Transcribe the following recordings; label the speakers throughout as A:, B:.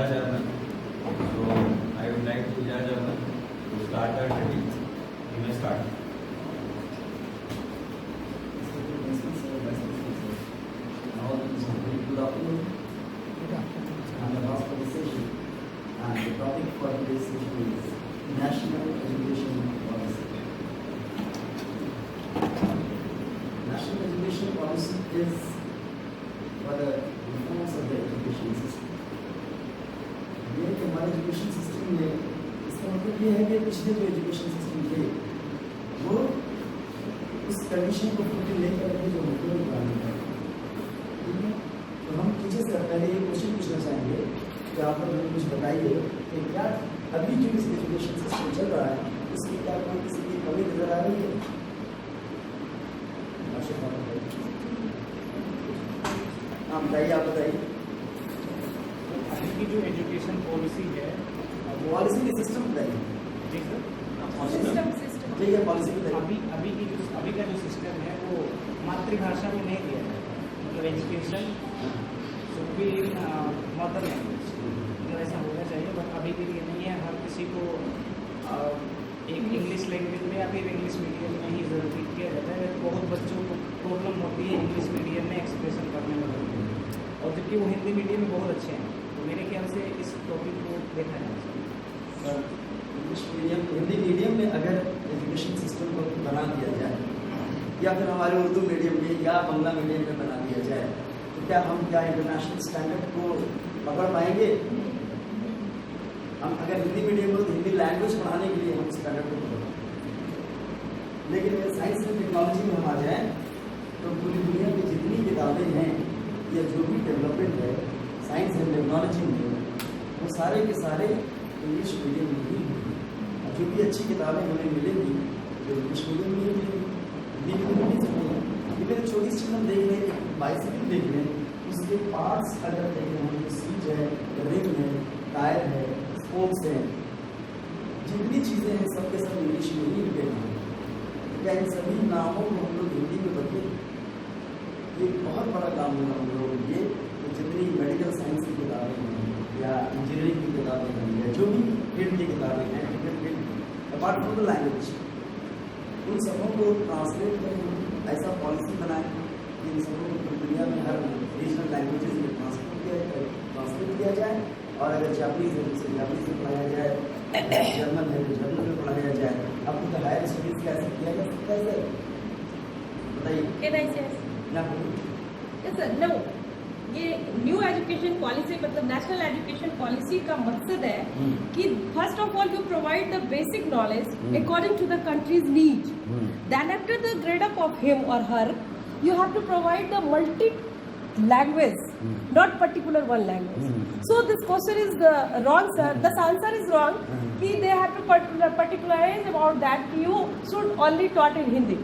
A: Ijaz Ahmed. So I would like to Ijaz Ahmed to start our study. You may start.
B: Good afternoon. I'm the host for the session, and the topic for today's session is National Education Policy. National Education Policy is for the reforms of the education system. ये कि हमारे education system में इसका मतलब ये है कि पिछले जो एजुकेशन सिस्टम थे वो उस कंडीशन को फुलफिल नहीं कर रहे जो हमको निकालना है। ठीक है, तो हम टीचर से पहले ये क्वेश्चन पूछना चाहेंगे कि आप लोग कुछ बताइए कि क्या अभी जो इस एजुकेशन सिस्टम चल रहा है उसकी क्या कोई किसी की कमी नजर आ रही है? हाँ बताइए, आप बताइए।
C: अभी की जो एजुकेशन पॉलिसी है
B: पॉलिसी की सिस्टम बताइए।
C: जी सर,
B: ठीक है, पॉलिसी बताइए।
C: अभी का जो सिस्टम है वो मातृभाषा में नहीं दिया जाता, मतलब education should be in mother language, मतलब ऐसा होना चाहिए। बट अभी के लिए नहीं है, हर किसी को एक इंग्लिश लैंग्वेज में या फिर इंग्लिश मीडियम में ही जरूरी किया जाता है। बहुत बच्चों को प्रॉब्लम होती है इंग्लिश मीडियम में एक्सप्रेशन करने में, और जबकि वो हिंदी मीडियम में बहुत अच्छे हैं। तो मेरे ख्याल से इस टॉपिक को देखा जाना चाहिए।
B: इंग्लिश मीडियम हिंदी मीडियम में अगर एजुकेशन सिस्टम को बना दिया जाए या फिर हमारे उर्दू मीडियम में या बांग्ला मीडियम में बना दिया जाए तो क्या हम इंटरनेशनल स्टैंडर्ड को पकड़ पाएंगे? हम अगर हिंदी मीडियम में तो हिंदी लैंग्वेज पढ़ाने के लिए हम स्टैंडर्ड को पकड़ पाएंगे, लेकिन अगर साइंस एंड टेक्नोलॉजी में हम आ जाए तो पूरी दुनिया की जितनी किताबें हैं या जो भी डेवलपमेंट है साइंस एंड टेक्नोलॉजी में वो सारे के सारे इंग्लिश मीडियम में ही होंगी। और जो भी अच्छी किताबें हमें मिलेंगी तो इंग्लिश मीडियम में ही मिलेंगी, हिंदी मीडियम में नहीं मिलेंगी। इधर छोटी सी हम देख लें, एक बाइसिकल देख लें, उसके पार्ट्स अगर देख लें हम, सीट है, रिंग है, टायर है, स्पोक्स है, जितनी चीज़ें हैं सब के सब इंग्लिश में ही लिखे नाम हैं। क्या इन सभी नामों को हम लोग हिंदी में बदलें? ये बहुत बड़ा काम होगा हम लोगों के लिए। जितनी मेडिकल साइंस की किताबें हैं या इंजीनियरिंग की किताबें हैं या जो भी फील्ड की किताबें हैं, अपार्ट फ्रॉम द लैंग्वेज, उन सबों को ट्रांसलेट करें, ऐसा पॉलिसी बनाएं कि इन सबों को दुनिया में हर रीजनल लैंग्वेजेस में ट्रांसलेट किया जाए। और अगर जापानीज है तो जापानीज में पढ़ाया जाए, जर्मन है तो जर्मन में पढ़ाया जाए। अब तो हायर स्टडीज का ऐसा किया जा सकता है सर, बताइए।
D: ये न्यू एजुकेशन पॉलिसी मतलब नेशनल एजुकेशन पॉलिसी का मकसद है कि first of all you provide the basic knowledge according to the country's need, then after the grade up of him और her you have to provide the multi language, not particular one language. So this question is wrong, sir. This answer is wrong. Ki they have to particularize about that. You should only taught in Hindi.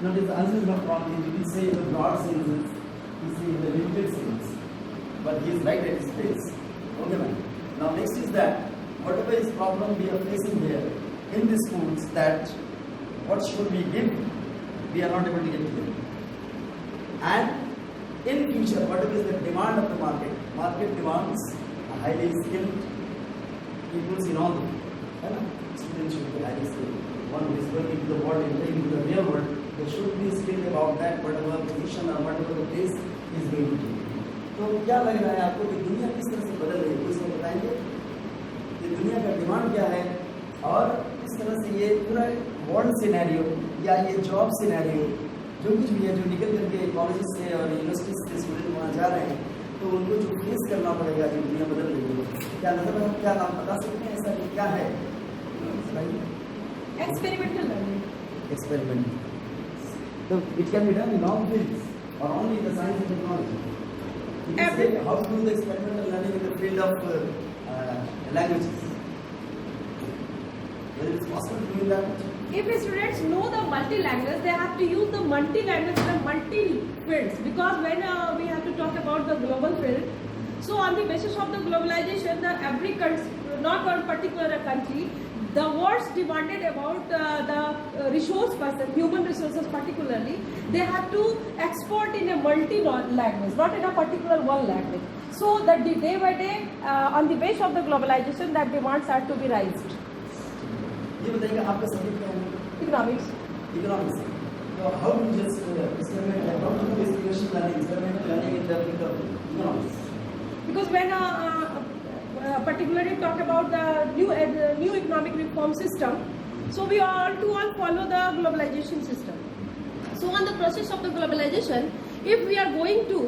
B: No, this answer is not wrong. You can say the broad senses, you say the limited sense, but he is right at his place. Okay, man. Now next is that whatever is problem we are facing here in the schools, that what should we give, we are not able to get to them. And in future, whatever is the demand of the market demands highly skilled people in all the field. Students should be highly skilled. One who is going into the world, entering into the real world, they should be skilled about that, whatever position or whatever the place is going to be. तो क्या लग रहा है आपको कि दुनिया किस तरह से बदल रही है? कुछ बताएंगे कि दुनिया का डिमांड क्या है और किस तरह से ये पूरा वर्ल्ड सिनेरियो या ये जॉब सिनेरियो जो कुछ भी है, जो निकल करके कॉलेज से और यूनिवर्सिटी से स्टूडेंट वहाँ जा रहे हैं, तो उनको जो फेस करना पड़ेगा, जो दुनिया बदल रही है, क्या नजर है? क्या नाम बता सकते हैं ऐसा क्या है?
D: Experimental learning.
B: Experiment. So it can be done in all fields or only in the science and technology. You can say how to do the experimental learning in the field of languages. Whether it's possible to do that?
D: If the students know the multi-language, they have to use the multi-language in the multi-fields, because when we have to talk about the global field, so on the basis of the globalization, every country, not one particular country, the words demanded about the resource person, human resources particularly, they have to export in a multi-language, not in a particular one language. So that the day by day, on the base of the globalization, that demands are to be raised.
B: ये बताइए आपका subject क्या है?
D: Economics.
B: Economics. So how do you just experiment? How do you do experiential learning, experimental learning in the field of economics?
D: Because when particularly talk about the new economic reform system, so we all follow the globalization system. So on the process of the globalization, if we are going to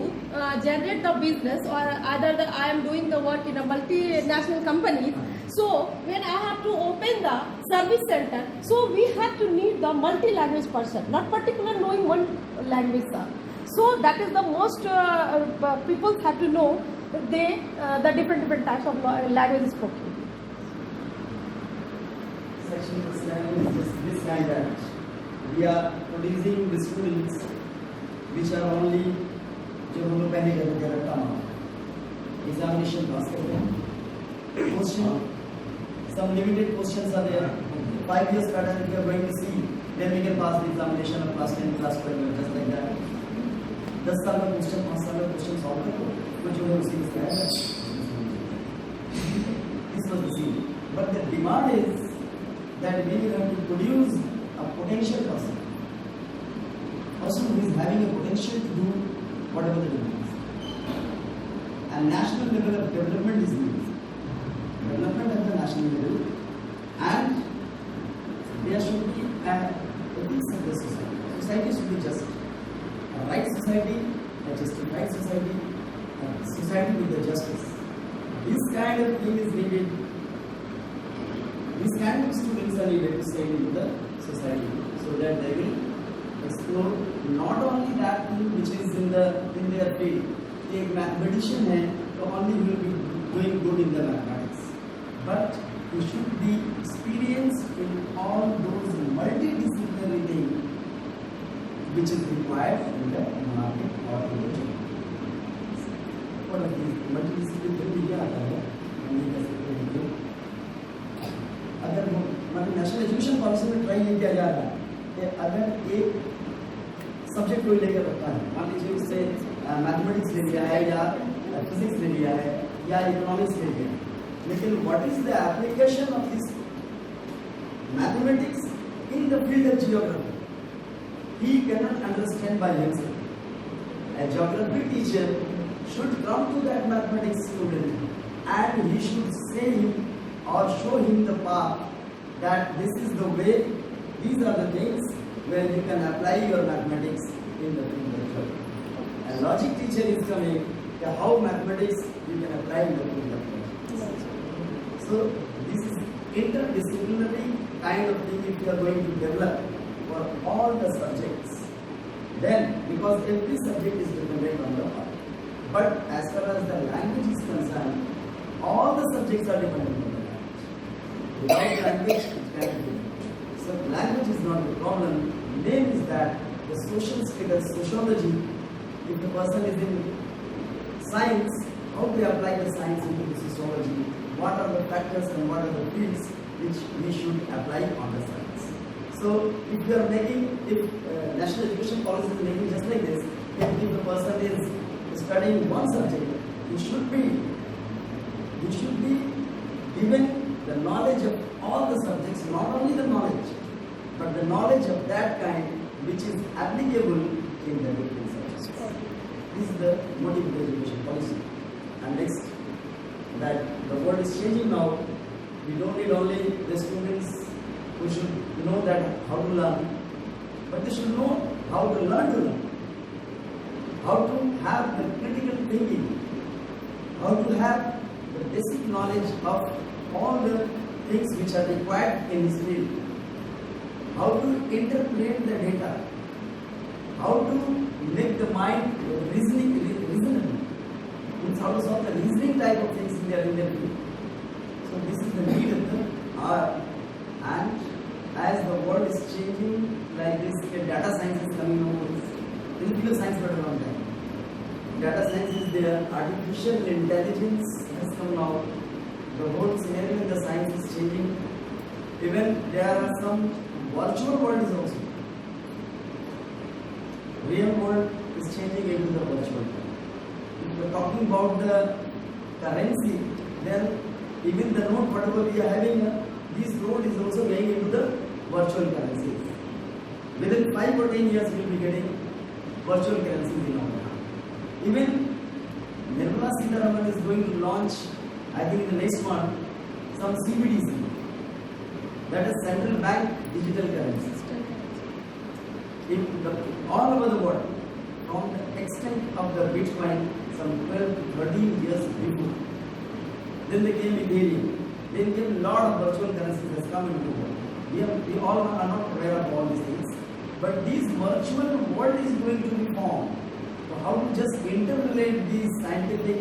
D: generate the business, or either I am doing the work in a multinational company, so when I have to open the service center, so we have to need the multi-language person, not particular knowing one language, sir. So that is the most people have to know the different types of language spoken.
B: Section of language is this kind that we are producing the students which are only जो हम लोग पहले करते थे रट्टा मार examination pass करते हैं question some limited questions are there 5 years pattern if you are going to see then we can pass the examination of class 10 class 12 just like that 10 साल का क्वेश्चन 5 साल का क्वेश्चन सॉल्व करो वो जो है उसी में आएगा this was the scene but the demand is that we will have to produce a potential person who is having a potential to do whatever the demands. And national level of development is needed. Development at the national level, and there should be ethics of the society. Society should be just. A right society, a justified society, a society with the justice. This kind of thing is needed. These kind of students are needed to stay into the society so that they will explore not only that thing which is in their field. एक mathematician है तो only will be doing good in the mathematics, but he should be experienced in all those multidisciplinary things which is required in the market or in the job. What are these multidisciplinary क्या आता है? हम ये कह सकते हैं अगर मतलब नेशनल एजुकेशन पॉलिसी में ट्राई किया जा रहा है कि अगर एक सब्जेक्ट कोई लेकर रखा है मान लीजिए उससे मैथमेटिक्स ले लिया है या फिजिक्स ले लिया है या इकोनॉमिक्स ले लिया है लेकिन what is the application of this mathematics in the field of geography he can not understand by himself a geography teacher should come to that mathematics student and he should say him or show him the path that this is the way, these are the things where you can apply your mathematics in the field of geography. A logic teacher is coming to how mathematics you can apply in the field of geography. So this is interdisciplinary kind of thing if you are going to develop for all the subjects. Then, because every subject is dependent on the part. But as far as the language is concerned, all the subjects are dependent on the language. Without language, it cannot be. So language is not the problem. Main is that the social status, sociology, if the person is in science, how do you apply the science into the sociology? What are the factors and what are the fields which we should apply on the science? So if you are making, if national education policy is making just like this, if the person is studying one subject, he should be given the knowledge of all the subjects, not only the knowledge, but the knowledge of that kind which is applicable in the different subjects. This is the motive of the education policy. And next, that the world is changing now. We don't need only the students who should know that how to learn, but they should know how to learn, how to have the critical thinking, how to have the basic knowledge of all the things which are required in his field, how to interpret the data, how to make the mind reasonable, means how to solve the reasoning type of things in their field. So this is the need of the hour. And as the world is changing like this, data science is coming over. Physical science for a long time. Data science is there. Artificial intelligence has come now. The whole scenario in the science is changing. Even there are some virtual worlds also. Real world is changing into the virtual world. If we are talking about the currency, then even the note whatever we are having, this note is also going into the virtual currency. Within 5 or 10 years, we will be getting virtual currency in our account. Even Nirmala Sitharaman is going to launch, I think in the next month, some CBDC, that is central bank digital currency. All over the world, from the extent of the Bitcoin, some 12 to 13 years before. Then they came Ethereum. Then came a lot of virtual currencies has come into the world. We all are not aware of all these things. But this virtual world is going to be formed. So how to just interrelate these scientific,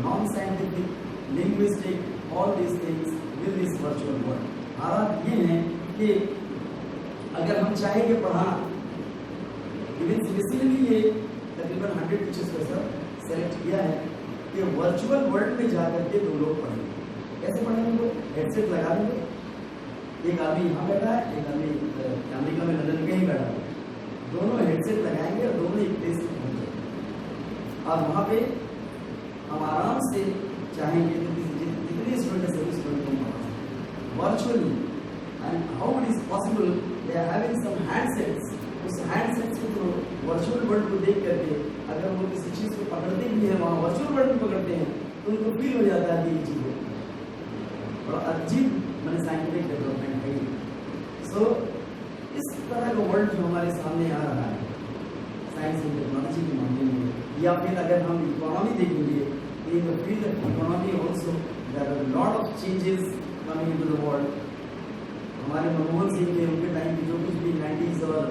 B: non-scientific, linguistic, all these things with this virtual world. हालात ये हैं कि अगर हम चाहेंगे पढ़ाना, even CBSE ने ये तकरीबन 100 टीचर्स को सर सेलेक्ट किया है कि वर्चुअल वर्ल्ड में जाकर के 2 लोग पढ़ेंगे. कैसे पढ़ेंगे? वो हेडसेट लगा देंगे. एक आदमी यहाँ बैठा है, एक आदमी अमेरिका में लंदन कहीं बैठा है. दोनों हेडसेट लगाएंगे और दोनों एक प्लेस पे पहुंच जाएंगे. और वहाँ पे हम आराम से चाहेंगे तो जितने स्टूडेंट है सभी स्टूडेंट को पढ़ा virtually. And how it is possible? They are having some handsets. उस हैंडसेट्स को तो वर्चुअल वर्ल्ड को देख करके अगर वो किसी चीज़ को पकड़ते भी हैं, वहाँ वर्चुअल वर्ल्ड में पकड़ते हैं, तो उनको फील हो जाता है कि ये चीज़ है. बड़ा अजीब मैंने साइंटिफिक डेवलपमेंट है. सो इस तरह का वर्ल्ड जो हमारे सामने आ रहा है साइंस एंड टेक्नोलॉजी के मामले में, या फिर अगर हम इकोनॉमी देखेंगे, in the field of economy also there are lot of changes coming into the world. हमारे मनमोहन सिंह ने उनके टाइम की जो कुछ भी 90s और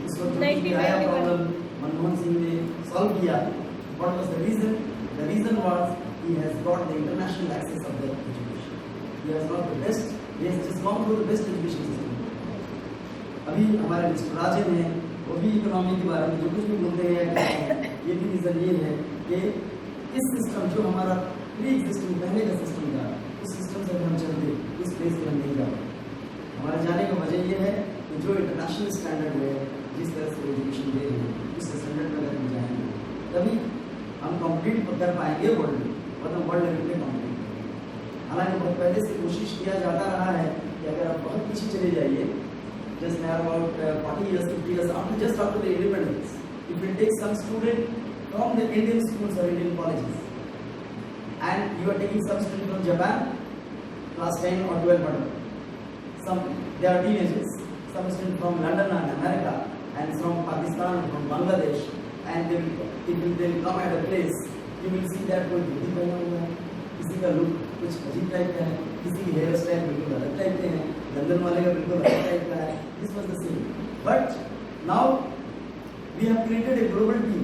B: इस वक्त जो आया प्रॉब्लम मनमोहन सिंह ने सॉल्व किया. What was the reason? The reason was he has got the international access of the education. He has got the best. He has just gone through the best education system. अभी हमारे mister राजन हैं, वो भी economy के बारे में जो कुछ भी बोलते हैं, ये भी रीजन ये है कि इस सिस्टम जो हमारा प्री एग्जिस्टिंग पहले का सिस्टम था, उस सिस्टम से हम चलते उस प्लेस पर हम नहीं जा पाते. हमारे जाने का वजह यह है कि जो इंटरनेशनल स्टैंडर्ड है, जिस तरह से एजुकेशन दे रहे हैं, उस स्टैंडर्ड पर अगर हम जाएंगे तभी हम कंप्लीट कर पाएंगे वर्ल्ड में, और हम वर्ल्ड लेवल पे कंप्लीट करेंगे. हालांकि बहुत पहले से कोशिश किया जाता रहा है कि अगर आप बहुत पीछे चले जाइए, just now about 40 years, 50 years after, just after the independence, if we take some student from the Indian schools or Indian colleges, and you are taking some student from Japan, class 10 or 12 whatever. Some they are teenagers. Some student from London and America, and from Pakistan, from Bangladesh, and they will come at a place. You will see that कोई धोती पहना हुआ है, किसी का look कुछ अजीब type का है, किसी की हेयर स्टाइल बिल्कुल अलग टाइप के हैं, लंदन वाले का बिल्कुल अलग टाइप का है. This was the same. But now we have created a global team.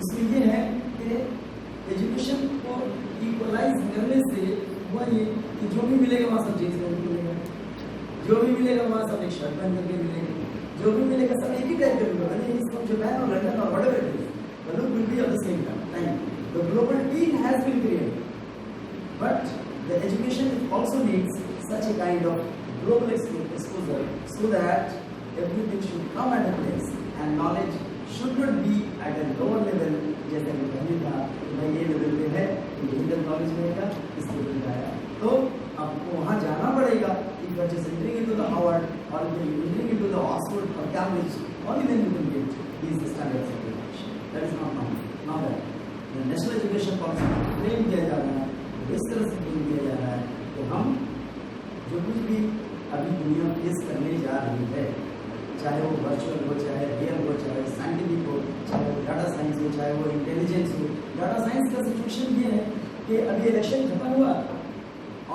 B: इसमें ये है कि एजुकेशन को इक्वलाइज करने से हुआ ये कि जो भी मिलेगा वहाँ सब जीन्स पहन के मिलेगा, जो भी मिलेगा वहाँ सब एक शर्ट पहन करके मिलेगा, जो भी मिलेगा सब एक ही टाइप का मिलेगा. नहीं इसको जापान और लंदन और whatever it is, the look will be of the same time. The global team has been created, but the education also needs such a kind of global exposure so that everything should come at a place and knowledge should not be at a lower level. जैसे कि पहले था कि भाई ये level पे है तो यही तक नॉलेज मिलेगा, इस लेवल पे आया तो आपको वहाँ जाना पड़ेगा. If you are just entering into the Harvard or entering into the Oxford or Cambridge, only then you can get these standards of education. That is not normal. Now that the national education policy frame किया जा रहा है, इस तरह से frame किया जा रहा है तो हम जो कुछ भी अभी दुनिया फेस करने जा रही है, चाहे वो वर्चुअल हो, चाहे रियल हो, चाहे साइंटिफिक हो, चाहे वो डाटा साइंस हो, चाहे वो इंटेलिजेंस हो. डाटा साइंस का सिचुएशन ये है कि अभी इलेक्शन खत्म हुआ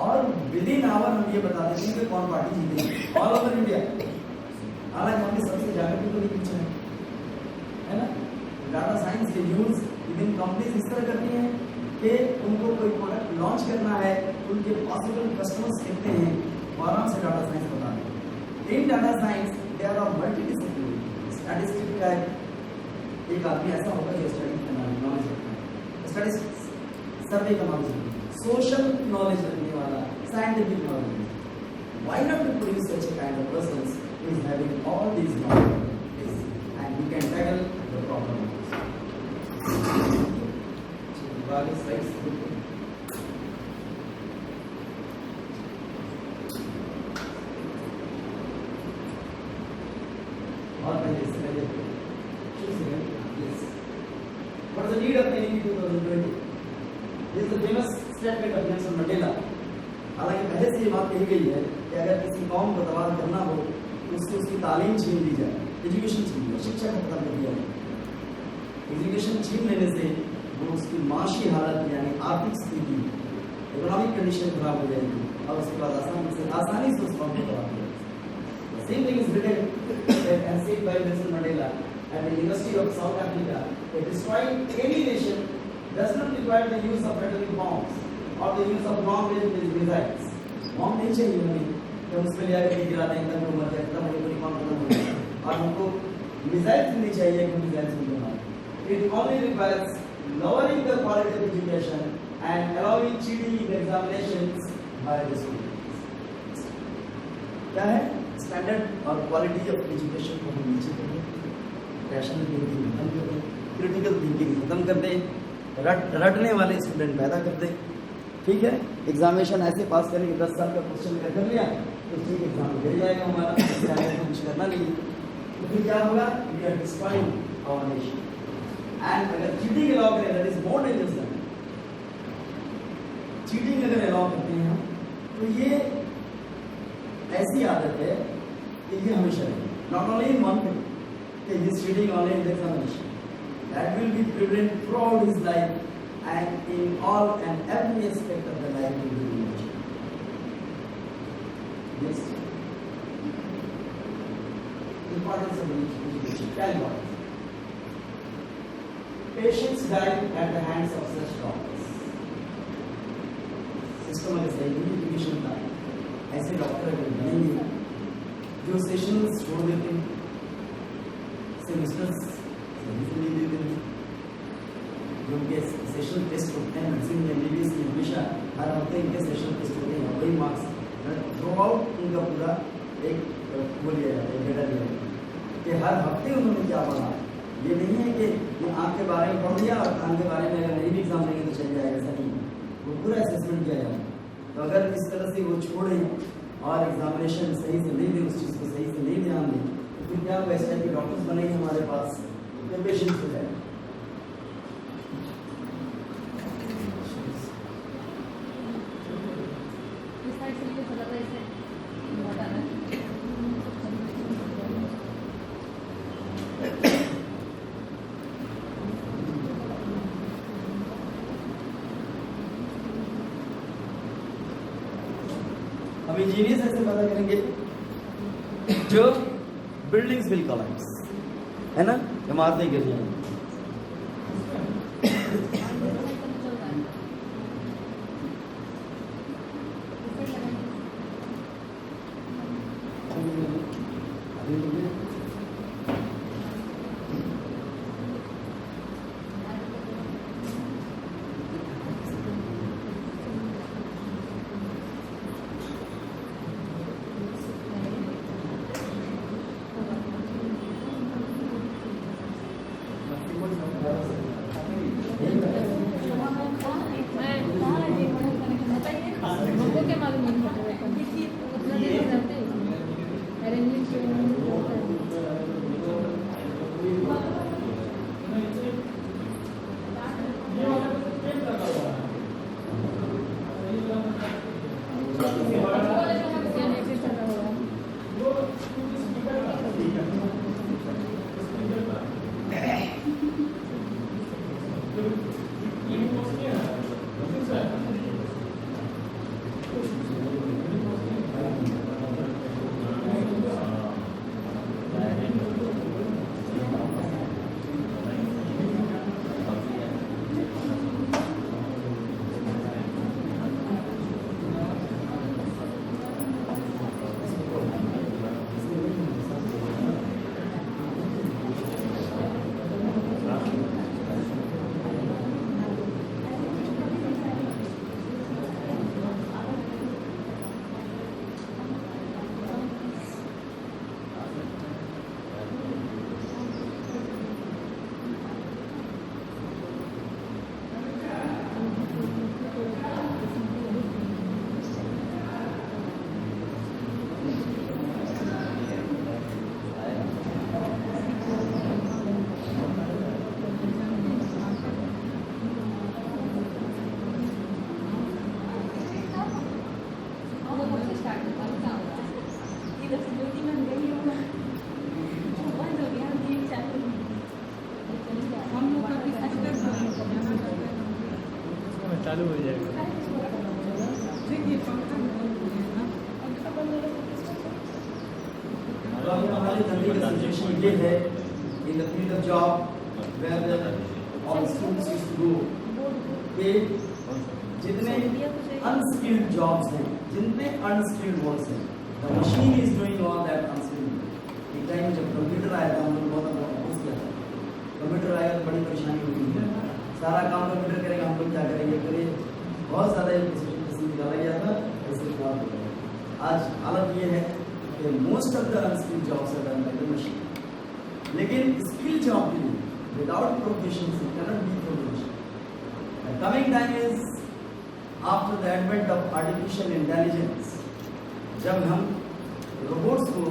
B: और विद इन आवर हम ये बता देते हैं कि कौन पार्टी जीतेगी ऑल ओवर इंडिया. हालांकि हमने सबसे जागरूक तो नहीं पूछा है ना. डाटा साइंस के न्यूज विभिन्न कंपनीज इस तरह करती हैं कि उनको कोई प्रोडक्ट लॉन्च करना है, उनके पॉसिबल कस्टमर्स कितने हैं, आराम से डाटा साइंस बता दें. In data science there are multidisciplinary statistic का एक आदमी ऐसा होगा जो स्टडी का नॉलेज रखता है, स्टैटिस्टिक्स सर्वे का नॉलेज रखता है, सोशल नॉलेज रखने वाला, scientific knowledge. Why not to produce such a kind of persons who is having all these knowledge and who can tackle the problem? आगे स्लाइड्स देखते हैं। और पहले इससे पहले yes, what is the need of NEP 2020? This is the famous statement of Nelson Mandela. हालांकि पहले से ये बात कही गई है कि अगर किसी कौम को तबाह करना हो तो उसको उसकी तालीम छीन ली जाए, एजुकेशन छीन ली, शिक्षा को खत्म कर दिया जाए। एजुकेशन छीन लेने से वो उसकी माशी हालत यानी आर्थिक स्थिति, इकोनॉमिक कंडीशन खराब हो जाएगी और उसके बाद आसानी से उस कौम को तबाह कर देगा। Same thing is written and said by Nelson Mandela at the University of South Africa that destroying any nation does not require the use of atomic bombs or the use of long-range missiles. Bomb नहीं चाहिए हमें कि हम उसमें ले आकर गिरा दें तब वो मर जाए, तब हमारी पूरी कौम खत्म हो जाए। और हमको मिसाइल्स नहीं चाहिए कि मिसाइल्स नहीं बनाए। It only requires lowering the quality of education and allowing cheating in examinations by the students. क्या है? स्टैंडर्ड और क्वालिटी ऑफ एजुकेशन को हम नीचे कर दें, रैशनल थिंकिंग खत्म कर दें, क्रिटिकल थिंकिंग खत्म कर दें, रटने वाले स्टूडेंट पैदा कर दें। ठीक है, एग्जामिनेशन ऐसे पास करेंगे 10 साल का क्वेश्चन कर लिया तो ठीक एग्जाम गिर जाएगा हमारा, इससे आगे तो कुछ करना नहीं। तो फिर क्या होगा? We are destroying our nation. And अगर चीटिंग अलाउ करें that is more dangerous than cheating. अगर अलाउ करते हैं तो ये ऐसी आदत है कि ये हमेशा रहेगी, not only in one thing कि he is cheating only in the examination, that will be prevent throughout his life and in all and every aspect of the life will be changed. Yes. Importance of education. Tell what? Patients die at the hands of such doctors. System of education का ऐसे doctor अगर बनेंगे जो sessions छोड़ देते हैं, semesters नहीं देते हैं, जो उनके सेशन टेस्ट होते हैं मेडिसिन में एमबीबीएस में हमेशा हर हफ्ते इनके सेशन टेस्ट होते हैं, वही मार्क्स थ्रू आउट उनका पूरा एक वो लिया जाता है, डेटा लिया जाता है कि हर हफ्ते उन्होंने क्या पढ़ा। ये नहीं है कि आँख के बारे में पढ़ लिया और कान के बारे में अगर नहीं भी एग्जाम देंगे तो चल जाएगा, ऐसा नहीं है, वो पूरा असेसमेंट किया जाता है। तो अगर इस तरह से वो छोड़ें और एग्जामिनेशन सही से नहीं दें, उस चीज़ को सही से नहीं ध्यान दें, तो फिर क्या होगा? इस टाइप के डॉक्टर्स बनेंगे हमारे पास जो पेशेंट्स हो जाएंगे। हम इंजीनियर्स ऐसे पता करेंगे जो बिल्डिंग्स विल कोलैप्स, है ना, इमारतें गिर जाएंगी।
C: चालू हो जाएगा।
D: देखिए पंखा बंद हो
B: तो अभी हमारे धंधे का सिचुएशन ये है, in the field of job where all students used to go पे, जितने अनस्किल्ड जॉब्स हैं, जिनमें अनस्किल्ड वर्क्स हैं, the machine is doing all that unskilled. एक टाइम जब कंप्यूटर आया था, हम लोग बहुत अपोज किया था, कंप्यूटर आया तो बड़ी परेशानी होती है, सारा काम कंप्यूटर करेगा, हम लोग क्या करेंगे, करें बहुत ज़्यादा डिसीजन निकाला गया था, ऐसे खराब हो गया। आज हालत ये है कि most of the unskilled jobs are done by the machine, लेकिन स्किल जॉब के लिए without profession you cannot be profession. Coming time is after the advent of artificial intelligence, जब हम रोबोट्स को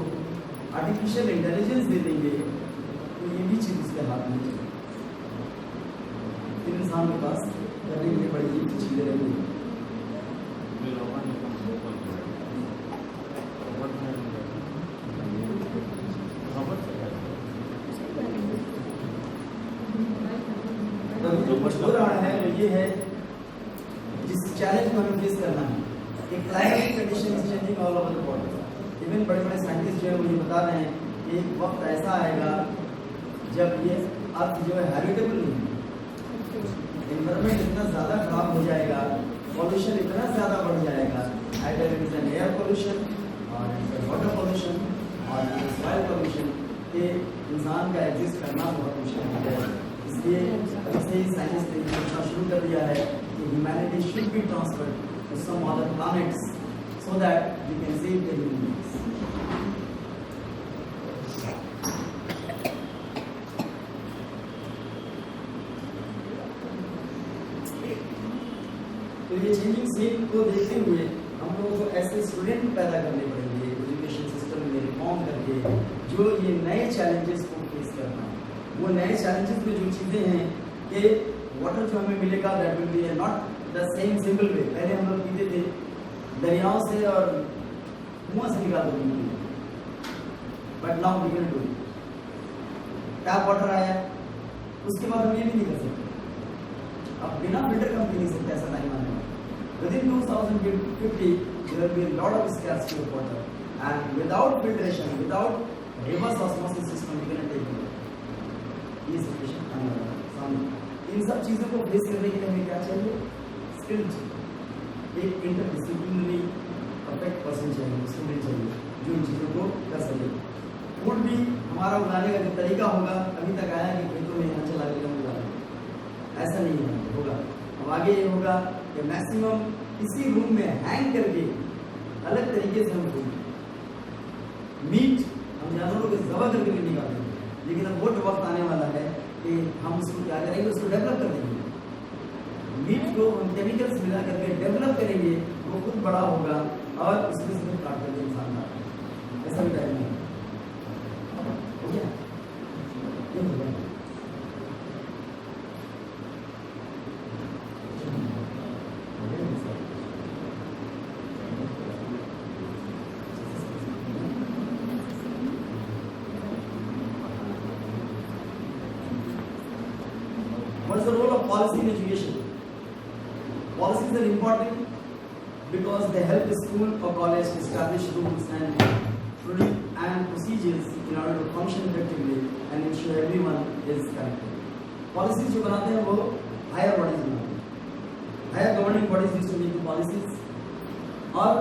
B: आर्टिफिशियल इंटेलिजेंस दे देंगे तो ये भी चीज़ उसके हाथ में चलेगी, फिर इंसान के पास करने के लिए बड़ी चीज़ें रहेंगी। जो हो रहा है वो ये है, जिस चैलेंज को हमें फेस करना है, एक climatic condition is changing all over the world. Even बड़े बड़े साइंटिस्ट जो है मुझे बता रहे हैं कि एक वक्त ऐसा आएगा जब ये अर्थ जो है हैबिटेबल नहीं है, एनवायरनमेंट इतना ज़्यादा खराब हो जाएगा, पॉल्यूशन इतना ज़्यादा बढ़ जाएगा, either it is an air pollution और वाटर पॉल्यूशन और सॉइल पॉल्यूशन, के इंसान का एग्जिस्ट करना बहुत मुश्किल हो जाएगा। इसलिए अभी से ही साइंटिस्ट ने सोचना शुरू कर दिया है कि humanity should be transferred to some other planets so that we can save the human beings. तो ये चेंजिंग सीन को देखते हुए हम लोगों को ऐसे स्टूडेंट पैदा करने पड़ेंगे एजुकेशन सिस्टम में रिफॉर्म करके, जो ये नए चैलेंजेस को फेस करना है। वो नए चैलेंजेस में जो चीज़ें हैं कि वाटर जो हमें मिलेगा that will B not the same simple way. पहले हम लोग पीते थे दरियाओं से और कुआं से निकाल देते थे, but now we can do it. Tap water आया, उसके बाद हम ये भी नहीं कर सकते, अब बिना फिल्टर का पी नहीं सकते, ऐसा टाइम आने वाला। Within 2050 there will be a lot of scarcity of water, and without filtration, without reverse osmosis system, we cannot take it. ये सिचुएशन आने वाला है सामने। इन सब चीज़ों को फेस करने के लिए हमें क्या चाहिए? स्किल चाहिए, एक इंटरडिसिप्लिनरी परफेक्ट पर्सन चाहिए, स्टूडेंट चाहिए जो इन चीज़ों को कर सके। फूड भी हमारा उगाने का जो तरीका होगा, अभी तक आया कि खेतों में यहाँ चला के उगा, ऐसा नहीं होगा। अब आगे ये होगा कि मैक्सिमम इसी रूम में हैंग करके अलग तरीके से हम फूड मीट हम जानवरों को ज़बह करके भी निकालेंगे, लेकिन अब वो वक्त आने वाला है कि हम उसको क्या करेंगे, उसको डेवलप कर देंगे। मीट को हम केमिकल्स मिला करके डेवलप करेंगे, वो खुद बड़ा होगा और उसमें से काट करके इंसान का ऐसा भी टाइम है। हो गया? What is the role of policy in education? Policies are important because they help the school or college to establish rules and procedures in order to function effectively and ensure everyone is connected. Policies जो बनाते हैं वो higher bodies बनाते हैं, higher governing bodies used to make the policies, और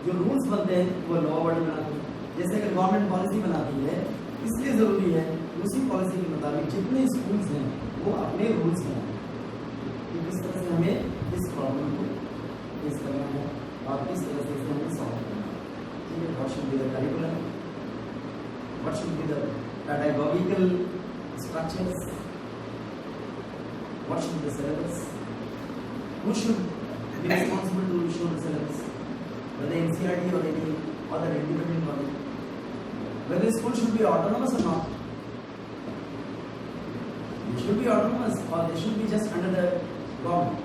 B: जो rules बनते हैं वो law body बनाते हैं। जैसे अगर गवर्नमेंट पॉलिसी बनाती है, इसलिए ज़रूरी है उसी पॉलिसी के मुताबिक जितने स्कूल्स हैं वो अपने रूल्स बनाएं कि किस तरह से हमें इस प्रॉब्लम को फेस करना है और किस तरह से इसे हमें सॉल्व करना है। ठीक है, what should be the curriculum, what should be the pedagogical structures, what should be the syllabus, who should be responsible to show the syllabus, whether NCERT or any other independent body, whether the school should be autonomous or not. They should be autonomous or they should be just under the government.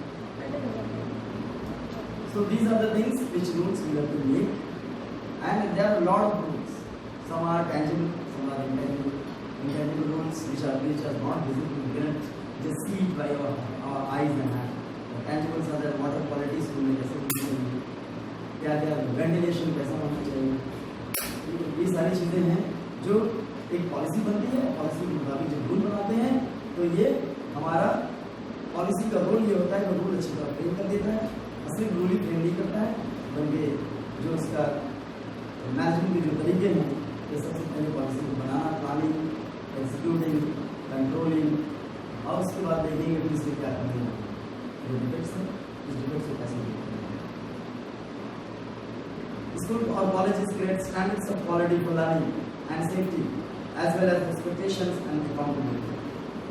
B: So these are the things which rules we have to make, and there are a lot of rules. Some are tangible, some are intangible. Intangible rules which are not visible, you cannot just see it by our eyes and hands. The tangibles are the तरफ train कर देता है और सिर्फ rule ही train नहीं करता है, बल्कि जो उसका मैनेजमेंट के जो तरीके हैं, ये सबसे पहले पॉलिसी को बनाना, प्लानिंग, एग्जीक्यूटिंग, कंट्रोलिंग, और उसके बाद देखेंगे कि इससे क्या करना है, जो डिफेक्ट्स हैं इस डिफेक्ट्स को कैसे दूर करना है। School or colleges create standards of quality for learning and safety as well as expectations and accountability.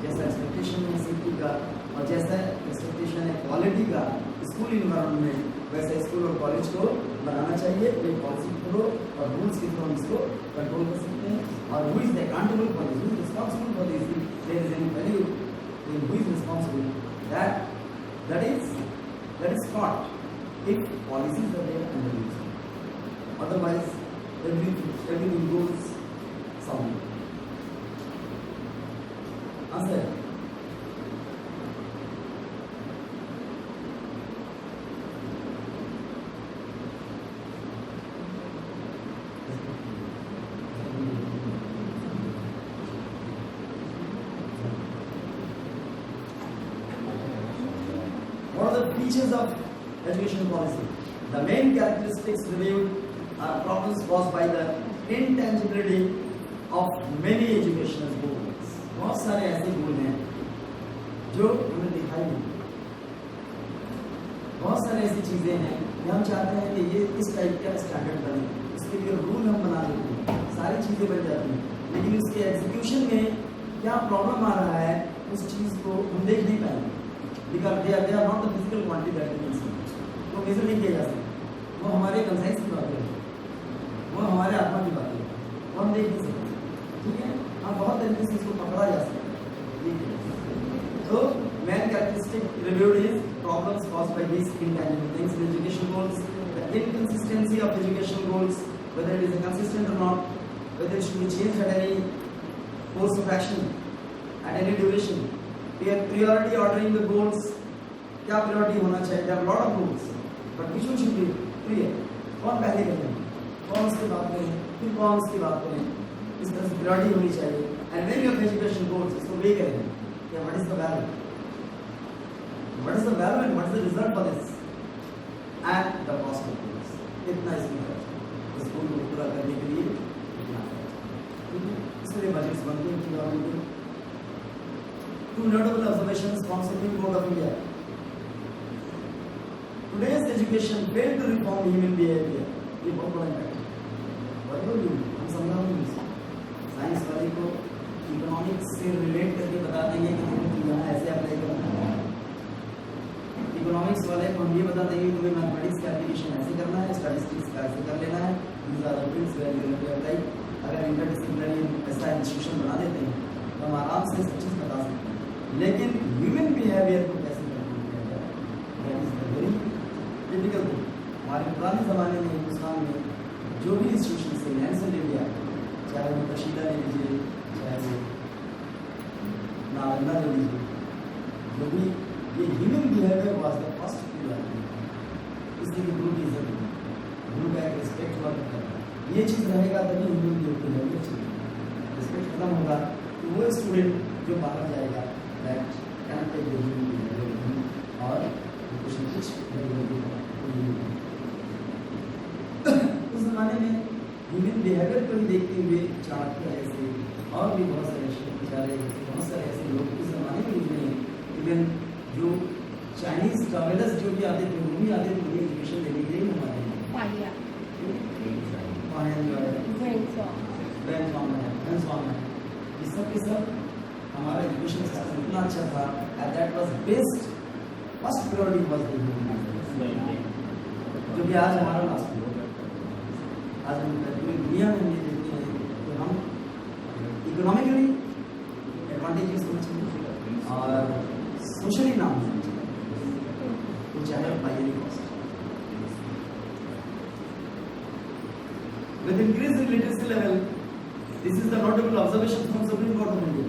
B: जैसा एक्सपेक्टेशन है सेफ्टी का और जैसा एक्सपेक्टेशन है क्वालिटी का स्कूल इन्वायरमेंट में, वैसे स्कूल और कॉलेज को बनाना चाहिए। एक पॉलिसी के थ्रू और रूल्स के थ्रू हम इसको कंट्रोल कर सकते हैं। और who is accountable for this, who is responsible for this, there is any value in who is responsible, that is caught if policies are there and rules. Otherwise, everything goes sound. Answer. What are the features of education policy? The main characteristics reviewed are problems caused by the intangibility of many educational goals. बहुत सारे ऐसे गोल हैं जो हमें दिखाई नहीं, बहुत सारी ऐसी चीजें हैं कि हम चाहते हैं कि ये इस टाइप का स्टैंडर्ड बने, उसके लिए रूल हम बना देते हैं, सारी चीजें बन जाती हैं, लेकिन उसके एग्जीक्यूशन में क्या प्रॉब्लम आ रहा है उस चीज को हम देख नहीं पाएंगे, because they are not the physical quantity that we can see, वो मेजर नहीं किया जा सकता, वो हमारे कंसाइंस की बात है, वो हमारे आत्मा की बात है, वो हम देख नहीं सकते। ठीक है, हम बहुत तरीके से इसको पकड़ा जा सकता है। ठीक है, तो main characteristic reviewed is problems caused by these intangible things in education goals, the inconsistency of education goals, whether it is consistent or not, whether it should be changed at any course of action, at any duration, priority ordering the goals, क्या priority होना चाहिए, there are lot of goals, but which one should be clear, कौन पहले करें, कौन उसके बाद करें, फिर कौन उसकी बात करें, इस तरह से priority होनी चाहिए, and when you have education goals, इसको वे करें, क्या what is the value? What is the value and what is the result for this? And the cost of this. इतना इसमें खर्च, इस गोल को पूरा करने के लिए इतना खर्च, ठीक है? इसलिए बजट्स बनते हैं गवर्नमेंट के। Two notable observations from Supreme Court of India. Today's education failed to reform human behavior. ये बहुत बड़ा इम्पैक्ट है। बराबर नहीं, हम समझाएंगे इसको। साइंस वाले को इकोनॉमिक्स से रिलेट करके बता देंगे कि तुम्हें यहाँ ऐसे अप्लाई करना है। इकोनॉमिक्स वाले को हम ये बता देंगे कि तुम्हें मैथमेटिक्स का एप्लीकेशन ऐसे करना है, स्टैटिस्टिक्स का ऐसे कर लेना है। these are the things where you will apply. अगर इंटरडिसिप्लिनरी ऐसा इंस्टीट्यूशन बना देते हैं तो हम आराम से सब चीज़ बता सकते हैं, लेकिन ह्यूमन बिहेवियर को कैसे कंट्रोल किया जाए, that is the very difficult thing. हमारे पुराने ज़माने में हिंदुस्तान में जो भी इंस्टीट्यूशन से नेशनल इंडिया, चाहे वो तशीला ले लीजिए, चाहे वो नालंदा ले लीजिए, जो भी ये human behaviour was the first priority. इसलिए गुरु की इज्जत है, गुरु का एक रिस्पेक्ट हुआ करता है, ये चीज़ रहेगा तभी ह्यूमन बिहेवियर चलेगा। रिस्पेक्ट खत्म होगा तो वो स्टूडेंट जो बाहर जाएगा that can take the human behaviour और कुछ न कुछ उस जमाने में ह्यूमन बिहेवियर को ही देखते हुए चाणक्य ऐसे और भी बहुत सारे बेचारे बहुत सारे ऐसे लोग उस जमाने में लिख रहे हैं। इवन जो चाइनीज ट्रैवलर्स जो भी आते थे वो भी आते थे उन्हें एजुकेशन देने के लिए हमारे ये सब के सब हमारा एजुकेशन सिस्टम इतना अच्छा था and that was best first priority was the human, जो कि आज हमारा लास्ट है। आज हम पूरी दुनिया में ये देखते हैं कि हम इकोनॉमिकली एडवांटेजेस होना चाहिए और सोशली नाम होना चाहिए, तो चाहे by cost. With increase in literacy level, this is the notable observation from Supreme Court of India.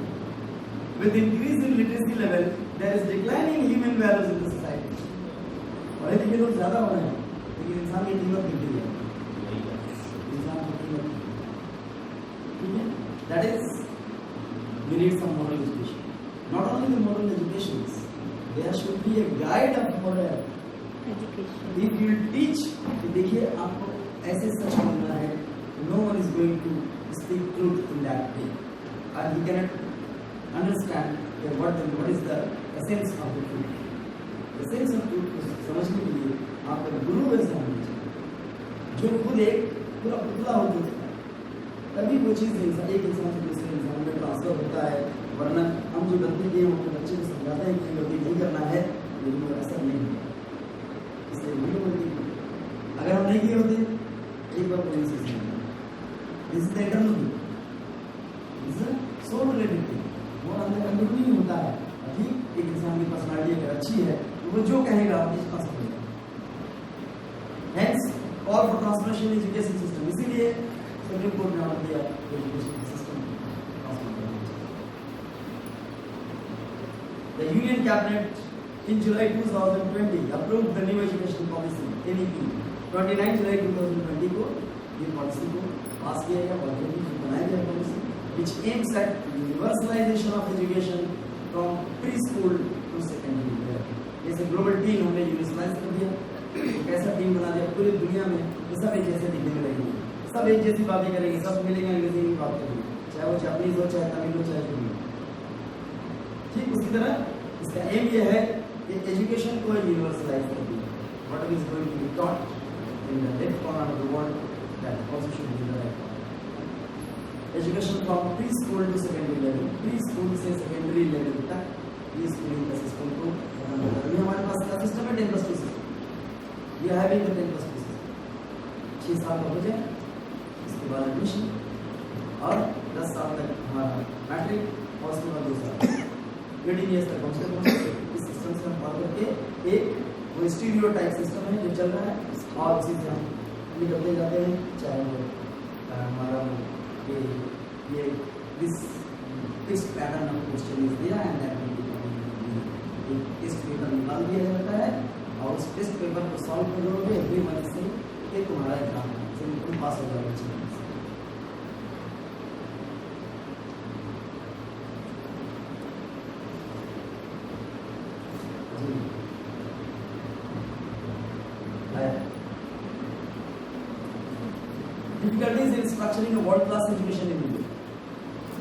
B: With increase in literacy level, there is declining human values in the society. पढ़े लिखे लोग ज़्यादा हो रहे हैं, लेकिन इंसान की कीमत गिरती है, इंसान की कीमत, ठीक है? That is, we need some moral education. Not only the moral education, there should be a guide for
D: Education.
B: If you teach कि देखिए आपको ऐसे सच बोलना है, no one is going to speak truth in that way and you can understand what is the essence of the truth. Essence of truth को समझने के लिए आपका गुरु वैसा होना चाहिए जो खुद एक पूरा पुतला हो चुका है, तभी वो चीज़ एक इंसान से दूसरे इंसान में ट्रांसफर होता है। वरना हम जो गलती किए हैं अपने बच्चे को समझाते हैं कि गलती नहीं करना है, लेकिन वो ऐसा नहीं होता। इसलिए वीडियो गलती अगर हम नहीं किए होते एक बार पुलिस से this is the internal thing, this is soul related thing, वो अंदरूनी होता है। ठीक, एक इंसान की पर्सनालिटी अगर अच्छी है तो वो जो कहेगा जितना समझेगा। Hence call for transformation education system, इसीलिए सुप्रीम कोर्ट ने ऑर्डर दिया एजुकेशन सिस्टम ट्रांसफॉर्म करना चाहिए। The union cabinet in July 2020 approved the new education policy NEP 29 जुलाई 2020 को ये पॉलिसी को पास किया गया और बनाया गया policy which aims at universalization of education from preschool to secondary level। जैसे ग्लोबल टीम हमने यूनिवर्सलाइज कर दिया, तो कैसा टीम बना दिया पूरी दुनिया में, तो सब एक जैसे दिखने लगेंगे, सब एक जैसी बातें करेंगे, सब मिलेंगे अंग्रेजी में बात करेंगे, चाहे वो जापानीज हो, चाहे तमिल हो, चाहे जो भी। ठीक उसी तरह इसका एम ये है एजुकेशन को यूनिवर्सलाइज कर दिया। What is going to be taught in the left corner of the world that also should be the right corner. Education from pre school to secondary level, pre school से secondary level तक pre schooling का system को अभी हमारे पास का system है 10+2 system. We are having the 10+2 system. 6 साल का हो जाए, इसके बाद एडमिशन और 10 साल तक हमारा मैट्रिक और उसके बाद 2 साल 18 ईयर्स तक पहुंचते इस सिस्टम से हम बात करके एक वो स्टीरियोटाइप सिस्टम है जो चल रहा है और उसी से हम निकलते जाते हैं। चाहे वो हमारा ये this pattern of question is there and that will be एक टेस्ट पेपर निकाल दिया जाता है और उस टेस्ट पेपर को सॉल्व करोगे एवरी मंथ से एक तुम्हारा एग्जाम है, तुम पास हो जाओगे। Difficulties in structuring a world-class education in India।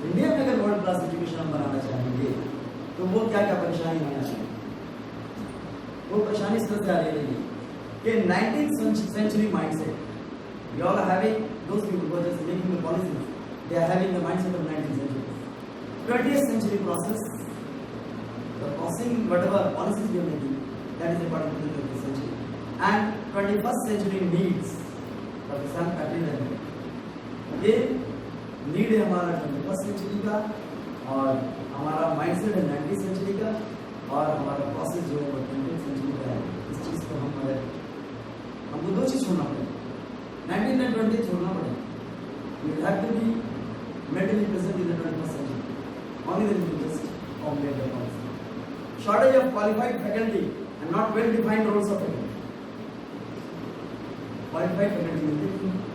B: India में अगर वर्ल्ड क्लास एजुकेशन हम बनाना चाहेंगे तो वो क्या क्या परेशानी होना चाहिए? वो परेशानी इस तरह से आ रही है कि 19th century mindset, we all are having those people who are just making the policies, they are having the mindset of 19th century। 20th century process, the crossing whatever policies we are making, that is according to the 20th century, and 21st century needs for the sun pattern। ये need है हमारा 21st century का और हमारा mindset है 19th century का और हमारा प्रोसेस जो है 20th सेंचुरी का है। इस चीज़ को हमको 2 चीज़ छोड़ना पड़ेगा, 19th and 20th छोड़ना पड़ेगा। We will have to be mentally present in the 21st century, only then we will just formulate the policy। Shortage of qualified faculty and not well-defined roles of faculty। qualified faculty मिलते नहीं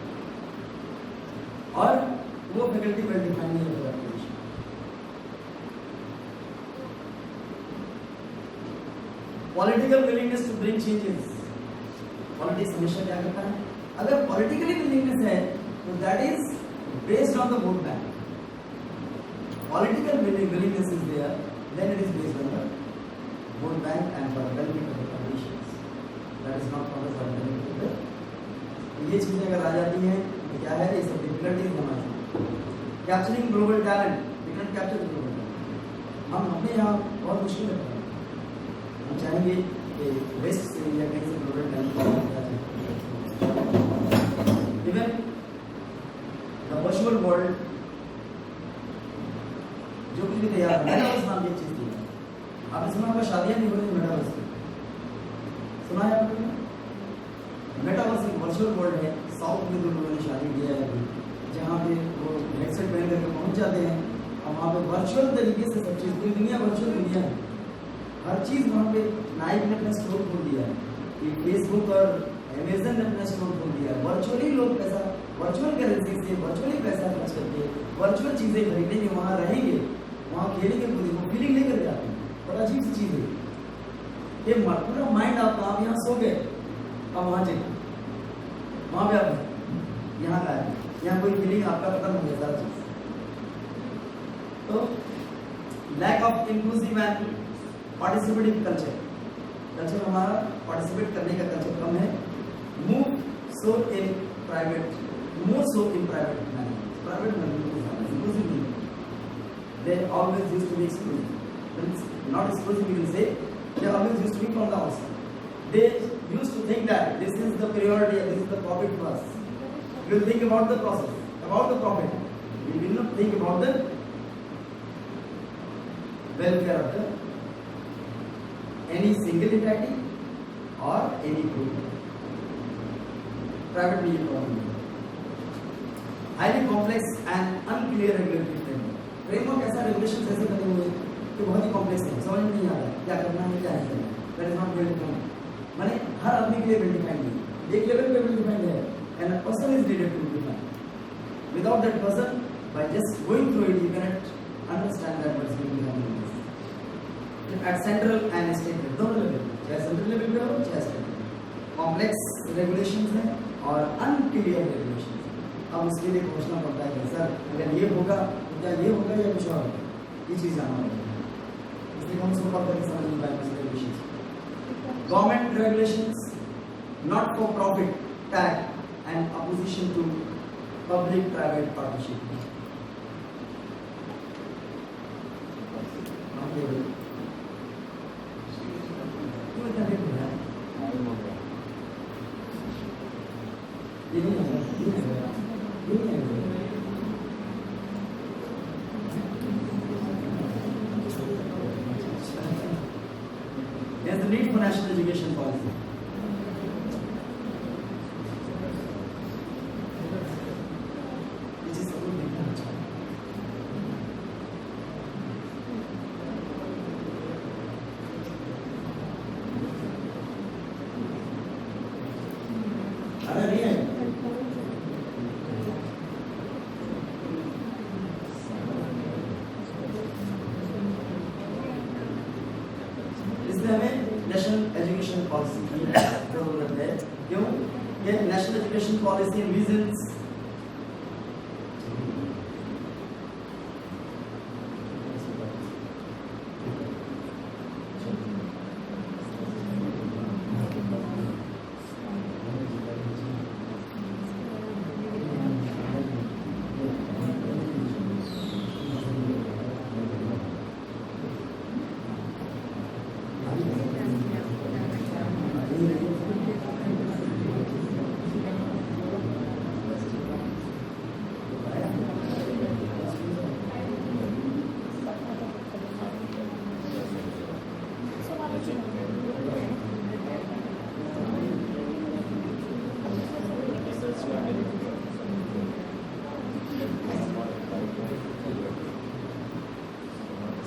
B: और वो faculty well define नहीं होता है। Political willingness to bring changes, politics हमेशा क्या करता है, अगर पॉलिटिकली विलिंगनेस है तो that is based on the vote bank. Political willingness is there, then it is based on the vote bank and for benefit of the politicians, that is not for the benefit of the. ये चीजें अगर आ जाती हैं तो क्या है, ये सब डिफिकल्टीज हमारी। Capturing global talent, we can capture global talent. हम अपने यहाँ बहुत मुश्किल है, हम चाहेंगे कि वेस्ट से या कहीं से global talent even the virtual world जो कुछ भी तैयार है, मेटावर्स नाम की एक चीज थी, आपने सुना होगा शादियां नहीं हो रही मेटावर्स में, सुना है आपने? मेटावर्स एक वर्चुअल वर्ल्ड है, साउथ में 2 लोगों ने शादी किया है जहाँ पे वो हेडसेट पहन करके पहुँच जाते हैं और वहाँ पे वर्चुअल तरीके से सब चीज़, पूरी दुनिया वर्चुअल दुनिया है, हर चीज़ वहाँ पे। नाइक ने अपना स्टोर खोल दिया है, ये फेसबुक और अमेजन ने अपना स्टोर खोल दिया है। वर्चुअली लोग पैसा, वर्चुअल करेंसी से वर्चुअली पैसा खर्च करके वर्चुअल चीज़ें खरीदेंगे, वहाँ रहेंगे, वहाँ खेलेंगे, पूरी वो फीलिंग लेकर जाते हैं। बड़ा अजीब सी चीज़ है, ये पूरा माइंड आपका, आप यहाँ सो गए, अब वहाँ चलिए, वहाँ पे आप यहाँ का है, यहाँ कोई फीलिंग आपका खत्म हो गया सारा चीज। तो lack of inclusive and participative culture, culture हमारा पार्टिसिपेट करने का कल्चर कम है। Move so in private, more so in private manner, private manner inclusive नहीं, they always used to be exclusive, not exclusive you can say, they always used to be from the outside. They used to think that this is the priority, this is the profit first. You will think about the process, about the profit. You will not think about the welfare of the any single entity or any group. Private media problem. Highly complex and unclear regulatory framework. Framework ऐसा, regulation ऐसे बने हुए कि बहुत ही complex है, समझ में नहीं आ रहा क्या करना है क्या नहीं करना है। That is not well defined, माने हर आदमी के लिए वेल डिफाइंड है, एक लेवल पे वेल डिफाइंड है, and a person is needed to define. Without that person, by just going through it, you cannot understand that what is going to happen at central and state level, दोनों level, चाहे central level पे हो चाहे state level. Complex regulations हैं और unclear regulations. अब उसके लिए पूछना पड़ता है कि सर अगर ये होगा क्या ये होगा या कुछ और, ये चीज जाना होगा, इसलिए हम उसको पढ़ करके समझ नहीं पाएंगे regulations. Government regulations not for profit tag and opposition to public private partnership. ये नहीं है, ये नहीं है, ये नहीं है। There's the need for national education policy. Which is a good thing. अरे नहीं है। नेशनल एजुकेशन पॉलिसी की जरूरत है। क्यों? ये national education policy visions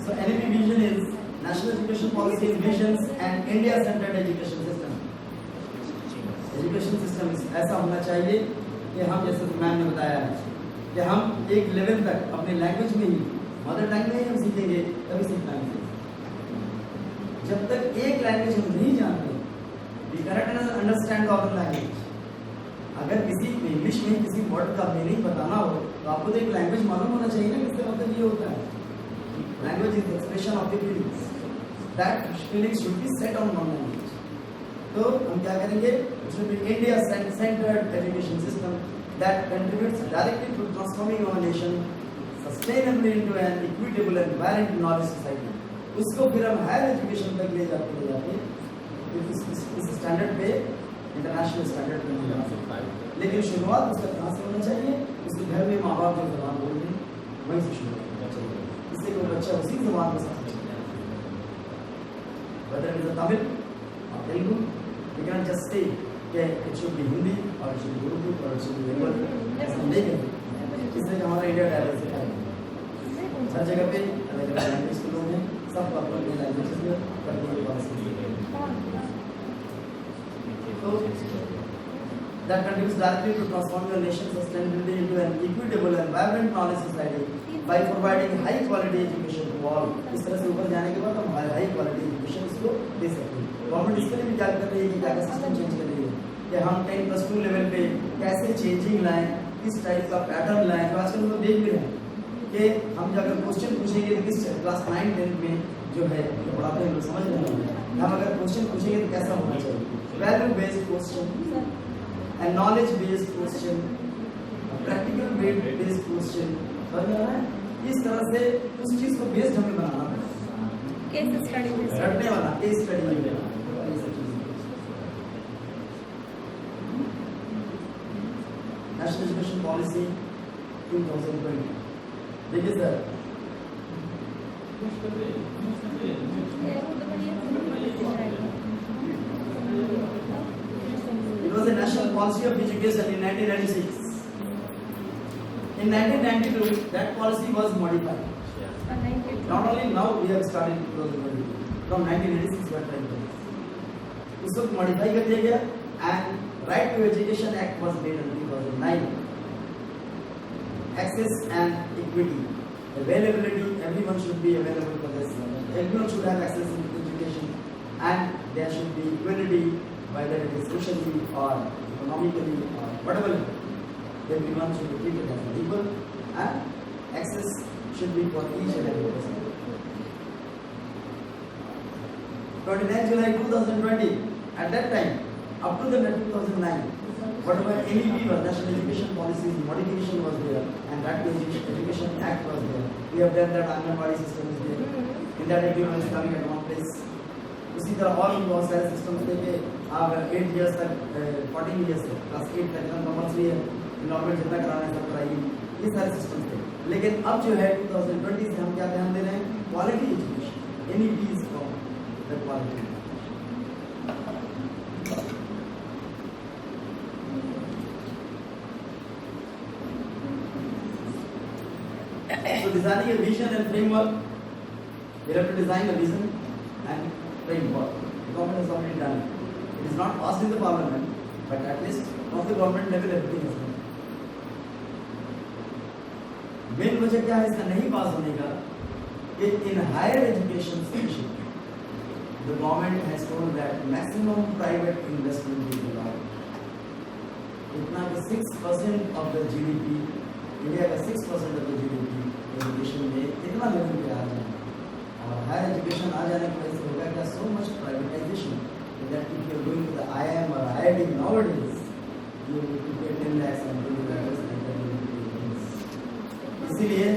B: So NEP vision is National Education Policy Visions and India-centered education system. Education system ऐसा होना चाहिए कि हम जैसे मैम ने बताया है कि हम एक लेवल तक अपने लैंग्वेज में ही, मदर टंग में ही हम सीखेंगे तभी सीख पाएंगे। जब तक एक लैंग्वेज हम नहीं जानते, we cannot understand the other language. अगर किसी इंग्लिश में किसी वर्ड का मीनिंग बताना हो तो आपको तो एक लैंग्वेज मालूम होना चाहिए ना, इसका मतलब ये होता है language is expression of the feelings, that feelings should be set on one language. तो हम क्या करेंगे, it should be India centred education system that contributes directly to transforming our nation sustainably into an equitable and valid knowledge society. उसको फिर हम higher education तक ले जाते इस स्टैंडर्ड पे, इंटरनेशनल स्टैंडर्ड पे नहीं जा सकता। लेकिन शुरुआत उसका कहाँ से होना चाहिए? उसके घर में माँ बाप जो जबान बोल रहे हैं वहीं से शुरू होना चाहिए, इससे कोई बच्चा उसी जबान में समझ whether it is a Tamil or Telugu, we cannot just say that it should be Hindi or it should be Urdu or it should be Bengali. ऐसा नहीं करेंगे, इसलिए हमारा इंडिया डाइवर्सिफाइड है, हर जगह पे अलग अलग लैंग्वेज के लोग हैं, सब अपने लैंग्वेज में करने की बात है। तो that contributes directly to transforming a nation's sustainability into an equitable and vibrant knowledge society by providing high quality education to all। इस तरह से ऊपर जाने के बाद हम हाई क्वालिटी एजुकेशन इसको दे सकते हैं। गवर्नमेंट इसके लिए भी क्या कर रही है कि क्या सिस्टम चेंज कर रही है कि हम 10+2 लेवल पे कैसे चेंजिंग लाएं, किस टाइप का पैटर्न लाएं। तो आजकल हम देख भी रहे हैं कि हम जब अगर क्वेश्चन पूछेंगे तो किस क्लास 9-10 में जो है जो पढ़ाते हैं लोग समझ रहे हैं, हम अगर क्वेश्चन पूछेंगे तो कैसा होना चाहिए, value based question, and knowledge based question, practical based question, समझ रहे हैं। इस तरह से उस चीज को बेस्ड हमें बनाना पड़ेगा,
D: केस स्टडी में
B: रटने वाला केस स्टडी में ये सब चीजें। नेशनल एजुकेशन पॉलिसी 2020 देखिए sir, it was a national policy of education in 1996. In 1992, that policy was modified. Not only now we have started 2022, from 1986 we are trying to. उस वक्त मॉडिफाई कर दिया गया and Right to Education Act was made in 2009. Access and equity, availability, everyone should be available for this. Everyone should have access to education, and there should be equality, whether it is socially or economically or whatever. Everyone should be treated as equal, and access should be for each and every person. 29 July 2020, at that time, up to the 2009, whatever NEP was, National Education Policy modification was there, and Right to Education Act was there. We have done that Anganwadi system is there. In that everyone is coming at one place. उसी तरह और भी बहुत सारे system थे कि आप 8 years तक 14 years तक क्लास 8 तक कंपल्सरी है, इनरोलमेंट जितना कराना है सब कराइए, ये सारे सिस्टम थे। लेकिन अब जो है 2020 से हम क्या ध्यान दे रहे हैं, quality education, NEP is from the quality. So designing a vision and framework, we have to design a vision and framework. The government has already done it. It is not passed in the parliament, but at least from the government level everything is done. Main वजह क्या है इसका नहीं पास होने का कि in higher education especially, the government has told that maximum private investment will be allowed. इतना कि 6% of the GDP, इंडिया का 6% of the GDP एजुकेशन में इतना लेवल पे आ जाए, और हायर एजुकेशन आ जाने की वजह से होगा क्या, so much privatization that if you are going to the IIM or IIT nowadays, you need to pay 10 lakhs and 20 lakhs and then you need to pay this. इसीलिए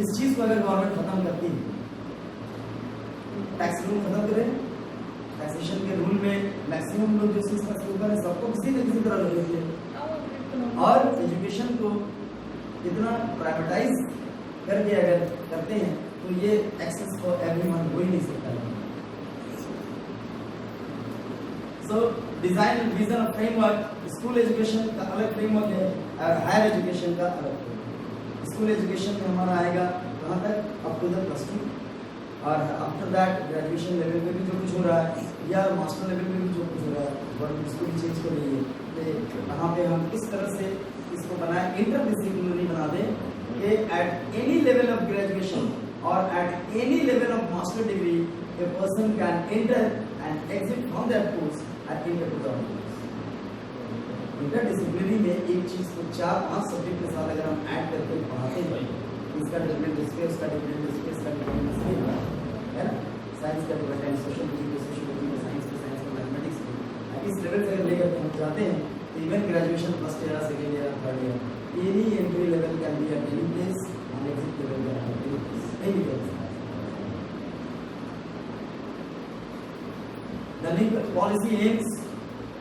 B: इस चीज को अगर गवर्नमेंट खत्म करती है, टैक्स रूल खत्म करे, टैक्सेशन के रूल में मैक्सिमम लोग जो चीज का ऊपर है सबको किसी न किसी तरह ले लेते हैं, और एजुकेशन को इतना प्राइवेटाइज करके अगर करते हैं तो ये एक्सेस फॉर एवरीवन हो ही नहीं सकता है। So design vision of framework, school education का अलग फ्रेमवर्क है और हायर एजुकेशन का अलग। स्कूल एजुकेशन में हमारा आएगा कहाँ तक, अप टू द +2, और आफ्टर दैट ग्रेजुएशन लेवल पे भी जो कुछ हो रहा है या मास्टर लेवल पे भी जो कुछ हो रहा है, गवर्नमेंट इसको भी चेंज कर रही है कि कहाँ पे हम किस तरह से इसको बनाए, इंटरडिसिप्लिनरी बना दें कि at any level of graduation or at any level of master degree, a person can enter and exit from that course and enter to the other course. Interdisciplinary में एक चीज को 4-5 सब्जेक्ट के साथ अगर हम ऐड करके पढ़ाते हैं, इसका डिफरेंट स्पेस, उसका डिफरेंट स्पेस, का डिफरेंट स्पेस है ना, साइंस का डिफरेंट, सोशियोलॉजी का सोशियोलॉजी का, साइंस का मैथमेटिक्स का, इस लेवल से अगर लेकर हम जाते हैं तो even graduation first year, second year, third year, any entry level can be at any place, and exit level can be at any place, any place. The new policy aims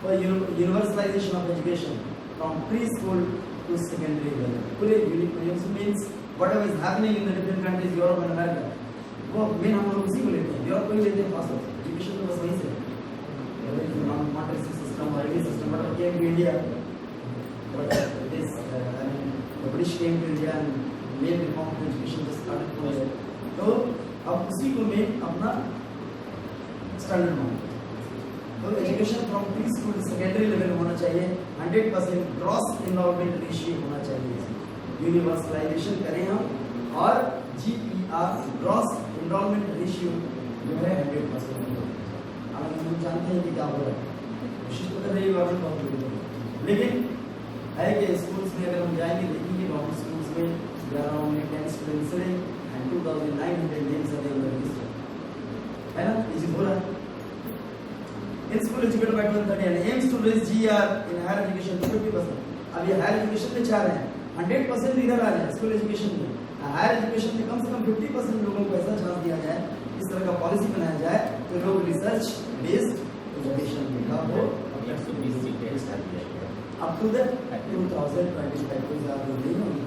B: for universalization of education from preschool to secondary level. पूरे universal means whatever is happening in the different countries, Europe and America, वो main हम लोग उसी को लेते हैं, Europe को ही लेते हैं खास तौर से, एजुकेशन तो बस वहीं से है, Montessori system और ये system, but came to India, but this the British came to India and made reform of education just started from there. तो अब उसी को मेन अपना स्टैंडर्ड मानो। तो education from pre school secondary level होना चाहिए, 100% ग्रॉस इनरोलमेंट रेशियो होना चाहिए, यूनिवर्सलाइजेशन करें हम, और GPR ग्रॉस इनरोलमेंट रेशियो जो है 100%। हालांकि हम जानते हैं कि क्या हो रहा है, कोशिश तो कर रही है गवर्नमेंट बहुत, लेकिन है कि स्कूल्स में अगर हम जाएंगे देखेंगे गवर्नमेंट स्कूल्स में there are only 10 students sitting and 2,900 names are there in the register, है ना, ये चीज हो रहा है। In school educated by 2030 and aims to raise GR in higher education to 50%। अब ये हायर एजुकेशन में चाह रहे हैं 100% इधर आ जाए स्कूल एजुकेशन में, हायर एजुकेशन में कम से कम 50% लोगों को ऐसा चांस दिया जाए, इस तरह का पॉलिसी बनाया जाए तो लोग रिसर्च बेस्ड एजुकेशन में का हो up to the 2025 को ज़्यादा नहीं होगी।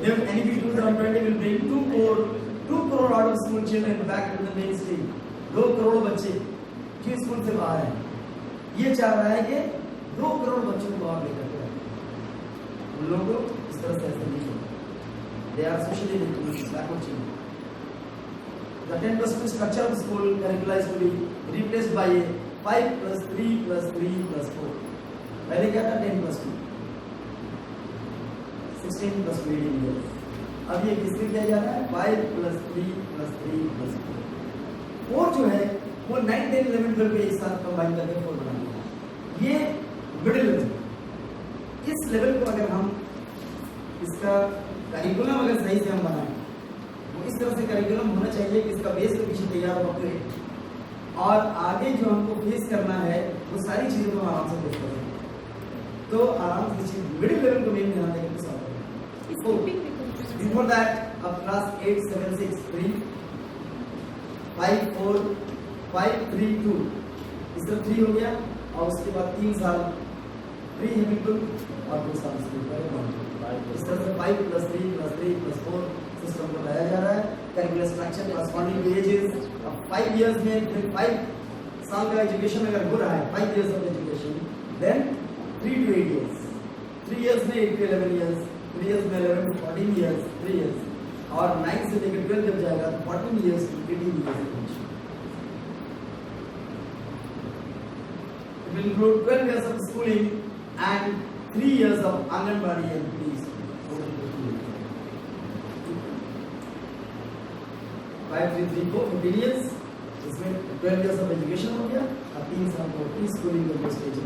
B: If NEP 2020 will bring 2 crore out of school children back to the mainstream, 2 crore बच्चे जो स्कूल से बाहर हैं, ये चाह रहा है कि 2 करोड़ बच्चों को बाहर लेकर के आए। उन लोगों को इस तरह से ऐसे नहीं होगा। They are socially backward children. The 10% structure of school curricula is to be replaced by a 5+3+3+4। पहले क्या था 10+2, 16+2 years। अब ये किसके किया जा रहा है 5+3+3+4। 4 जो है वो 9, 10, 11, 12 के एक साथ कंबाइन करके 4 बना दिया। ये मिडिल लेवल, इस लेवल को अगर हम इसका करिकुलम अगर सही से हम बनाएं, वो इस तरह से करिकुलम होना चाहिए कि इसका बेस तो पीछे तैयार हो गए और आगे जो हमको फेस करना है वो सारी चीजों को आराम से फेस करें, तो आराम से मिडिल लेवल को मेन ध्यान देकर बिफोर दैट अब क्लास 8, 7, 6, 3, 5, 4, 5, 3, 2 इस तरह 3 हो गया और उसके बाद 3 साल प्री है बिल्कुल और 2 साल इस तरह से 5+3+3+4 सिस्टम को लाया जा रहा है। Curricular structure corresponding to ages, अब 5 इयर्स में 5 साल का एजुकेशन अगर हो रहा है 5 years of education, then 3 to 8 years, 3 years में 8 to 11 years, 3 years में 11 to 14 years, 3 years और 9 से लेकर 12 जब जाएगा तो 14 years to 18 years। It will include 12 years of schooling and 3 years of Anganwadi and please 5, 3, 3, 4, 15 years, इसमें 12 years of education हो गया और 3 साल को प्री स्कूलिंग और stage.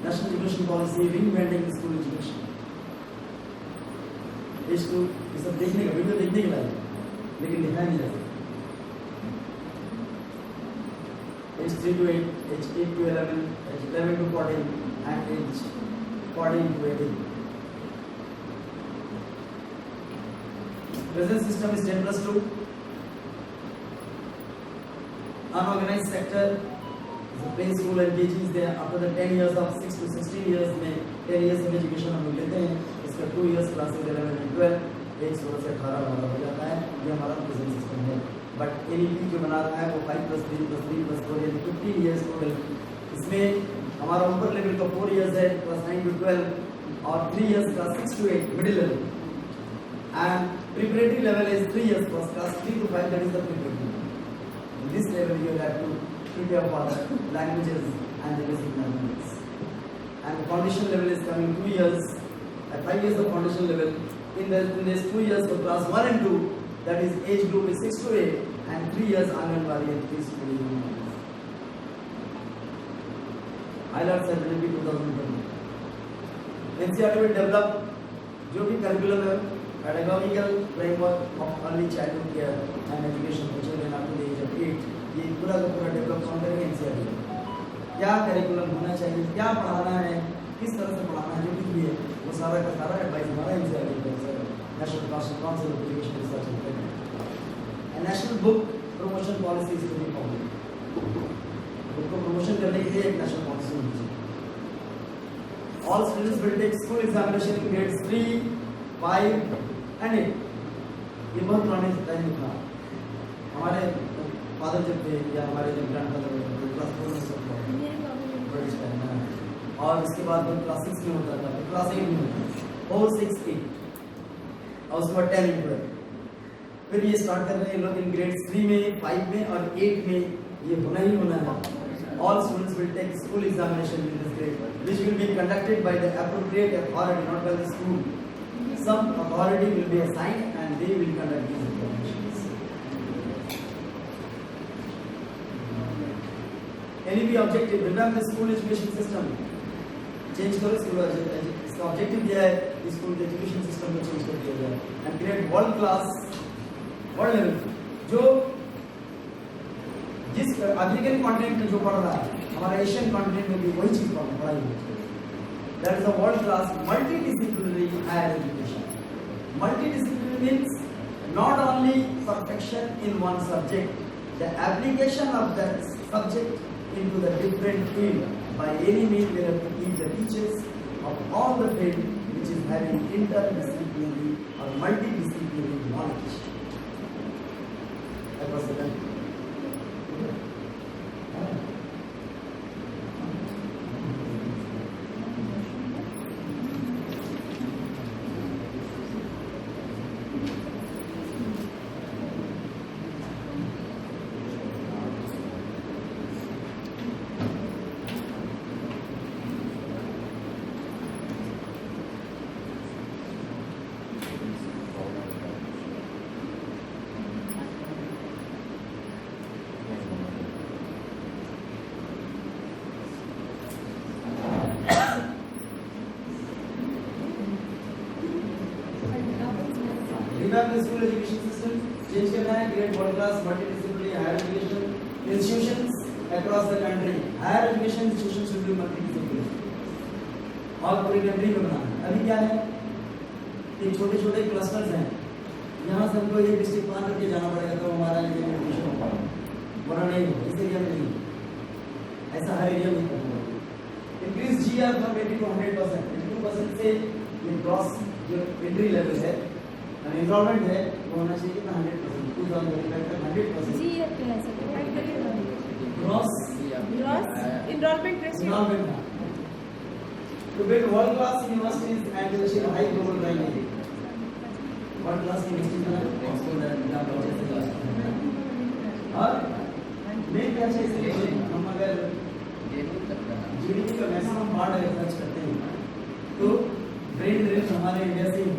B: National Education Policy, reinventing school education। इसको ये सब देखने का वीडियो देखने के लिए लेकिन दिखाया नहीं जाता। Age 3 to 8, age 8 to 11, age 11 to 14 and age 14 to 18। Present system is 10+2। Unorganized sector play school LKG is there। after the 10 years of 6 to 16 years में 10 years of education हम लोग लेते हैं, इसका 2 years क्लासेस 11 and 12, 1 16 से 18 हो जाता है। ये हमारा प्रेजेंट सिस्टम है। बट NEP जो बना रहा है वो 5+3+3+4 यानी 15 years टोटल। इसमें हमारा ऊपर लेवल का 4 years है क्लास 9 to 12 और 3 years class 6 to 8 middle level and preparatory level is 3 years class 3 to 5, that is the preparatory। In this level you will have to prepare for the languages and the basic mathematics, and the foundation level is coming 2 years, at 5 years of foundation level। In this 2 years for class 1 and 2, that is age group is 6 to 8 and 3 years Anganwadi and preschool। highlights are NEP 2020। NCERT will develop जो भी curriculum है pedagogical framework of early childhood care and education for children up to the age of 8। ये पूरा का पूरा develop कौन करेंगे NCERT। क्या करिकुलम होना चाहिए, क्या पढ़ाना है, किस तरह से पढ़ाना है, जो कुछ भी है वो सारा का सारा एडवाइस हमारा NCERT का national council of education research and national book promotion policy is to be followed. Book को प्रमोशन करने के लिए एक नेशनल पॉलिसी होनी चाहिए। All students will take school examination in grades 3, 5 and 8। ये बहुत पुराने टाइम में था। हमारे फादर जब थे या हमारे जब ग्रैंडफादर थे क्लास 4 में सब ब्रिटिश टाइम में, और उसके बाद जब क्लास 6 में होता था तो क्लास 8 में होता था 4, 6, 8 और उसके बाद 10 and 12। फिर ये स्टार्ट कर रहे हैं लोग इन ग्रेड्स 3 में, 5 में और 8 में ये होना ही होना है। All students will take school examination in this grade which will be conducted by the appropriate authority, not by the school. Some authority will be assigned and they will conduct these examinations। NEP objective, revamp the school education system. Change करो इसका objective दिया है school के education system को change कर दिया जाए and create world class world level जो जिस अफ्रीकन कॉन्टिनेंट में जो पढ़ रहा है हमारा एशियन कॉन्टिनेंट में भी वही चीज पढ़ाई होती है that is a world class multi disciplinary higher education multi disciplinary means not only perfection in one subject, the application of that subject into the different field. By any means, we have to keep the teachers of all the field which is having interdisciplinary or multidisciplinary knowledge. That was the time. Revamp the school education system, change करना है, create world class multidisciplinary higher education institutions across the country. Higher education institutions should be multidisciplinary और पूरी country में बनाना है. अभी क्या है कि छोटे छोटे क्लस्टर्स हैं, यहाँ से हमको ये डिस्ट्रिक्ट पार करके जाना पड़ेगा तो हमारा ये एडमिशन होगा, वरना नहीं होगा. इस एरिया में नहीं, ऐसा हर एरिया में होगा. Increase GR from 80 to 100%. 82% से ये ग्रॉस जो एंट्री लेवल है एनरोलमेंट है वो होना चाहिए कितना 100%. 2025 तक 100%.
D: जी ये क्या है सर डिवाइड करिए
B: gross
D: enrolment ratio
B: enrolment to build world class universities and to achieve high global ranking. World class universities में ऑक्सफोर्ड है और मेन क्या चाहिए हम अगर जीडीपी का मैक्सिमम पार्ट अगर खर्च करते हैं तो ब्रेन ड्रेन हमारे इंडिया से ही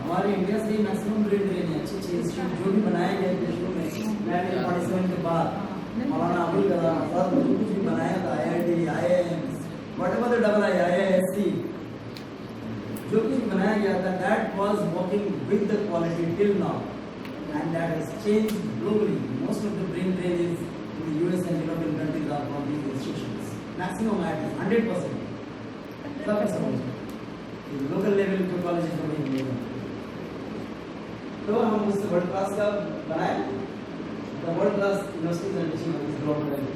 B: हमारे इंडिया से ही मैक्सिमम ब्रेन ड्रेन है. अच्छी अच्छी इंस्टीट्यूट जो भी बनाए गए देशों में 1947 के बाद मौलाना अबुल कलाम आजाद जो कुछ भी बनाया था IIT IIM whatever the IISc जो कुछ बनाया गया था that was working with the quality till now and that has changed globally. Most of the brain drain is in the US and European countries are from these institutions. Maximum at 100%. सब ऐसा होगा. Local level के colleges में नहीं मिलेगा. तो हम उससे वर्ल्ड क्लास का बनाए the world class universities and teaching of this global level.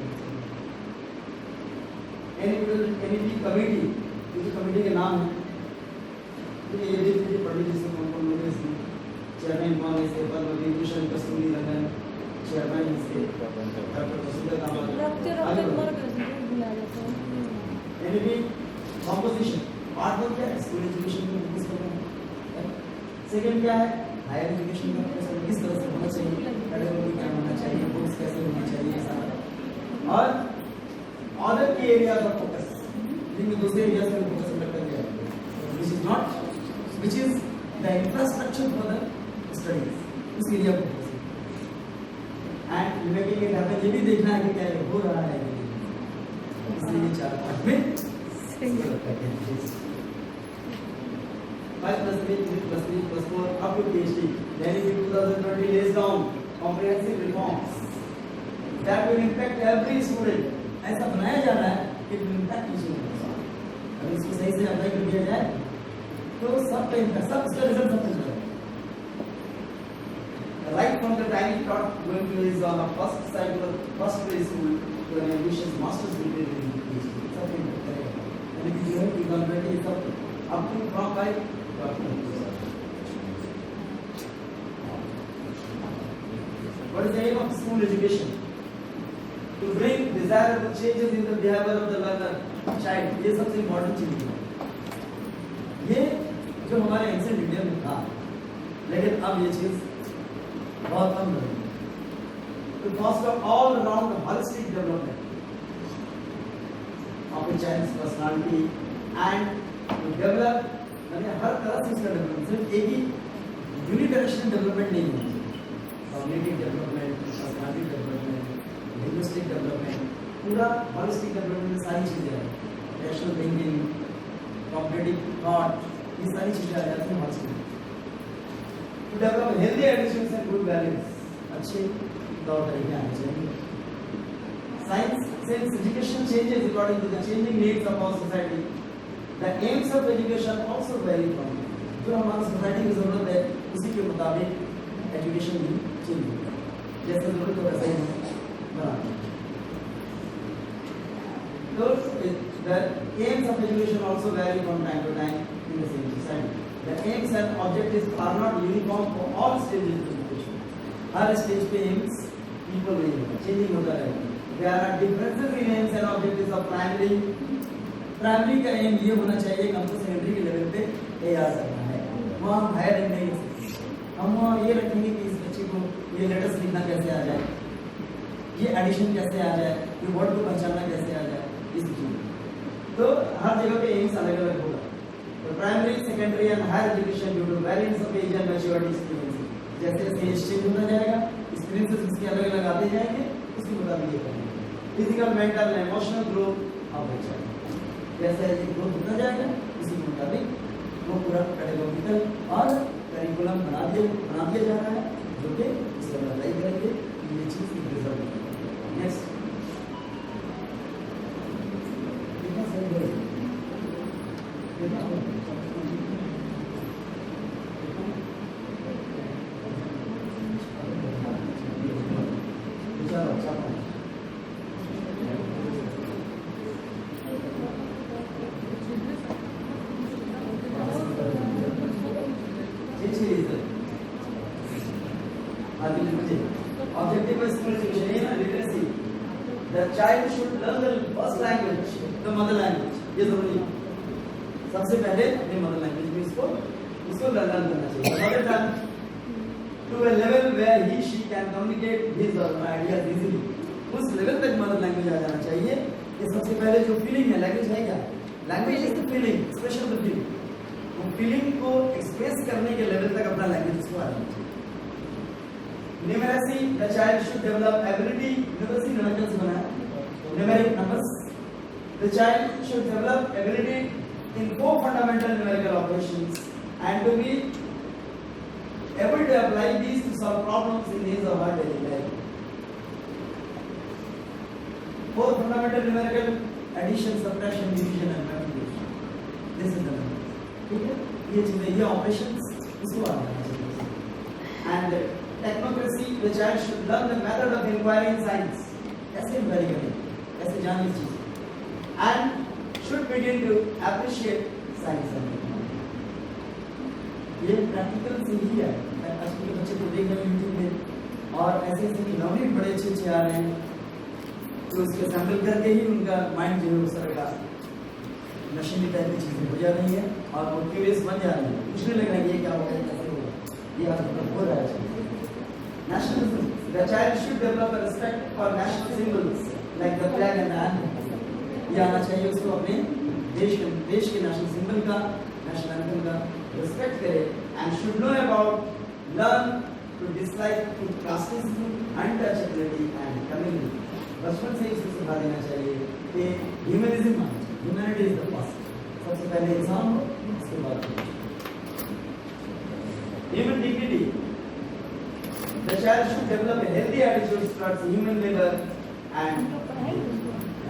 B: NEP committee इस कमेटी के नाम है तो ये देख लीजिए पढ़ लीजिए सब कौन कौन लोग हैं इसमें. चेयरमैन कौन है इसके पद्म विभूषण कस्तूरी रंगन चेयरमैन इसके doctor Vasundhara Kamat. NEP composition part one क्या है स्कूल एजुकेशन में फोकस करना है. सेकंड क्या है हायर एजुकेशन में फोकस किस तरह से होना चाहिए, पेडागोजी क्या होना चाहिए, बुक्स कैसे होना चाहिए सारा. और ऑर्डर के एरिया का फोकस जिनमें दूसरे एरिया में फोकस करते हैं which is not which is the infrastructure for the studies उस एरिया को focus and making it happen. ये भी देखना है कि क्या ये हो रहा है इसलिए 4 पार्ट में 5 + 3 + 3 + 4 up to PhD. Then in 2020 lays down comprehensive reforms that will impact every student. ऐसा बनाया जा रहा है कि इम्पैक्ट टीचिंग. अगर इसको सही से अप्लाई कर दिया जाए तो सब पे इम्पैक्ट सब इसका रिजल्ट सब मिल जाएगा. Right from the time you start going to his first cycle, first grade school to an ambitious master's degree in PhD. सब इम्पैक्ट करेगा. And if you have 2020 सब up to from 5 to up to. What is the aim of school education? To bring desirable changes in the behavior of the learner child. ये सबसे important चीज है. ये जो हमारे एंशिएंट इंडिया में था लेकिन अब ये चीज बहुत कम हो रही है. To foster all around holistic development of a child's personality and to develop यानी हर तरह से इसका डेवलपमेंट सिर्फ एक ही यूनिडायरेक्शनल डेवलपमेंट नहीं है. Cognitive development, personality development, linguistic development, पूरा होलिस्टिक डेवलपमेंट में सारी चीजें हैं, रैशनल थिंकिंग, कॉग्निटिव थॉट, ये सारी चीजें आ जाती हैं holistic. To develop healthy attitudes and good values, अच्छे तौर तरीके आने चाहिए। Science since education changes according to the changing needs of our society, the aims of education also vary from जो हमारी सोसाइटी की जरूरत है उसी के मुताबिक एजुकेशन भी चेंज होगा, जैसे जरूरत हो वैसे ही बनाना। तो the aims of education also vary from time to time in the same society. The aims and objectives are not uniform for all stages of education. Her stage पे aims equal नहीं होगा, changing होता रहेगा। There are differences in aims and objectives of primary. Primary का M ये होना चाहिए कि हमको सेकेंडरी के लेवल पे तैयार करना है, वहाँ हम हायर एम नहीं कर सकते। हम वहाँ ये रखेंगे कि इस बच्चे को ये लेटर्स लिखना कैसे आ जाए, ये एडिशन कैसे आ जाए, ये वर्ड को पहचानना कैसे आ जाए, इस चीज़। तो हर जगह पे एम्स अलग अलग होगा। तो primary, secondary and higher education due to variance of age and maturity experience, जैसे जैसे एज चेंज होता जाएगा एक्सपीरियंसेस इसके अलग अलग आते जाएंगे, उसके मुताबिक ये करेंगे। Physical, mental and emotional growth of the child, जैसे ये ग्रोथ होता जाएगा उसी के मुताबिक वो पूरा पेडागोजिकल और करिकुलम बना दिया जा रहा है, जो कि इस पर अप्लाई करेंगे ये चीज़ की रिजल्ट। नेक्स्ट कितना सही है, objective of school education is literacy. The child should learn the first language, the mother language. ये जरूरी है। सबसे पहले अपने मदर लैंग्वेज में इसको लर्न करना चाहिए। Mother tongue to a level where he she can communicate his or her ideas easily. उस लेवल तक मदर लैंग्वेज आ जाना चाहिए। ये सबसे पहले जो फीलिंग है, लैंग्वेज है क्या? Language is the feeling, expression of the feeling. वो फीलिंग को एक्सप्रेस करने के लेवल तक अपना लैंग्वेज उसको आ जाना चाहिए। Numeracy, the child should develop ability. Numeracy numericals बना, numeric numbers. The child should develop ability in 4 fundamental numerical operations and to be able to apply these to solve problems in his or her daily life. 4 fundamental numerical: addition, subtraction, division and multiplication. This is the number. ठीक है? ये चीजें, ये operations इसको आना चाहिए। And technocracy, the child should learn the method of inquiry in science. कैसे inquiry करें, कैसे जाने इस चीज, and should begin to appreciate science and technology. ये प्रैक्टिकल से ही है। आजकल के बच्चे को देख रहे हैं यूट्यूब में, और ऐसे ऐसे खिलौने भी बड़े अच्छे आ रहे हैं, तो उसके सैंपल करके ही उनका माइंड जो है उस तरह का मशीनी टाइप की चीजें हो जा रही है, और वो क्यूरियस बन जा रही है, पूछने लग रहे हैं ये क्या होगा, कैसे होगा, ये आजकल हो रहा है। Nationalism, the child should develop a respect for national symbols like the flag and the anthem. ये आना चाहिए उसको, अपने देश के नेशनल सिंबल का, नेशनल एंथम का रिस्पेक्ट करे, and should know about, learn to dislike to casteism, untouchability and community. बचपन से इसे सिखा देना चाहिए कि ह्यूमनिज्म आना चाहिए, ह्यूमैनिटी इज द फर्स्ट, सबसे पहले इंसान हो, उसके बाद human dignity. The child should develop a healthy attitude towards human labor and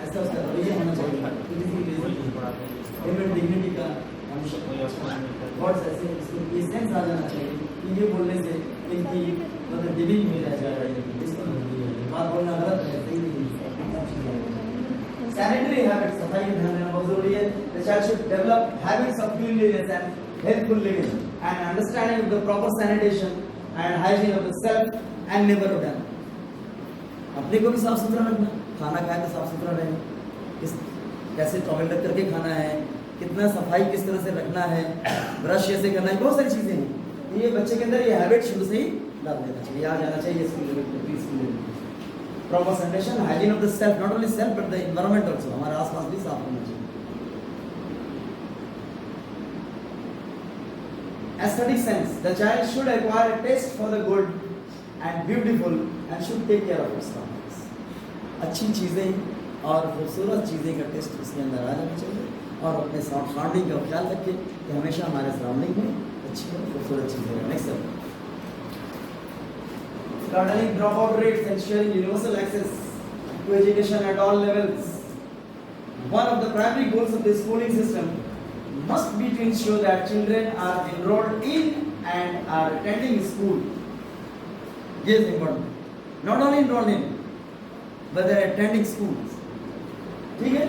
B: ऐसा उसका रवैया होना चाहिए। ह्यूमन डिग्निटी का वर्ड्स ऐसे इसको ये सेंस आ जाना चाहिए कि ये बोलने से इनकी मतलब डिविंग में रह जा रही है, इसको बात बोलना गलत है, सही नहीं। सैनिटरी हैबिट्स, सफाई का ध्यान देना बहुत जरूरी है। The child should develop habits of cleanliness and healthful living and understanding of the proper sanitation and hygiene of the self and neighborhood. अपने को भी साफ सुथरा रखना, खाना खाए तो साफ सुथरा रहेगा, किस कैसे टॉयलेट रख करके खाना है, कितना सफाई किस तरह से रखना है, ब्रश कैसे करना है, बहुत सारी चीजें हैं। ये बच्चे के अंदर ये हैबिट शुरू से ही डाल देना चाहिए, आ जाना चाहिए स्कूल लेवल पे, प्री स्कूल लेवल पे। Proper sanitation, hygiene of the self, not only self but the environment also, हमारे आसपास भी साफ होना चाहिए। Aesthetic sense, the child should acquire a taste for the good and beautiful and should take care of its surroundings. अच्छी चीजें और खूबसूरत चीज़ें का टेस्ट उसके अंदर आ जाना चाहिए। और अपने सराउंडिंग का ख्याल रखें कि हमेशा हमारे सराउंडिंग में अच्छी और खूबसूरत चीज़ें रहें। Next garnering dropout rates, ensuring universal access to education at all levels. One of the primary goals of the schooling system must be to ensure that children are enrolled in and are attending school. Yes, important. Not only enrolled in, but they are attending schools. ठीक है?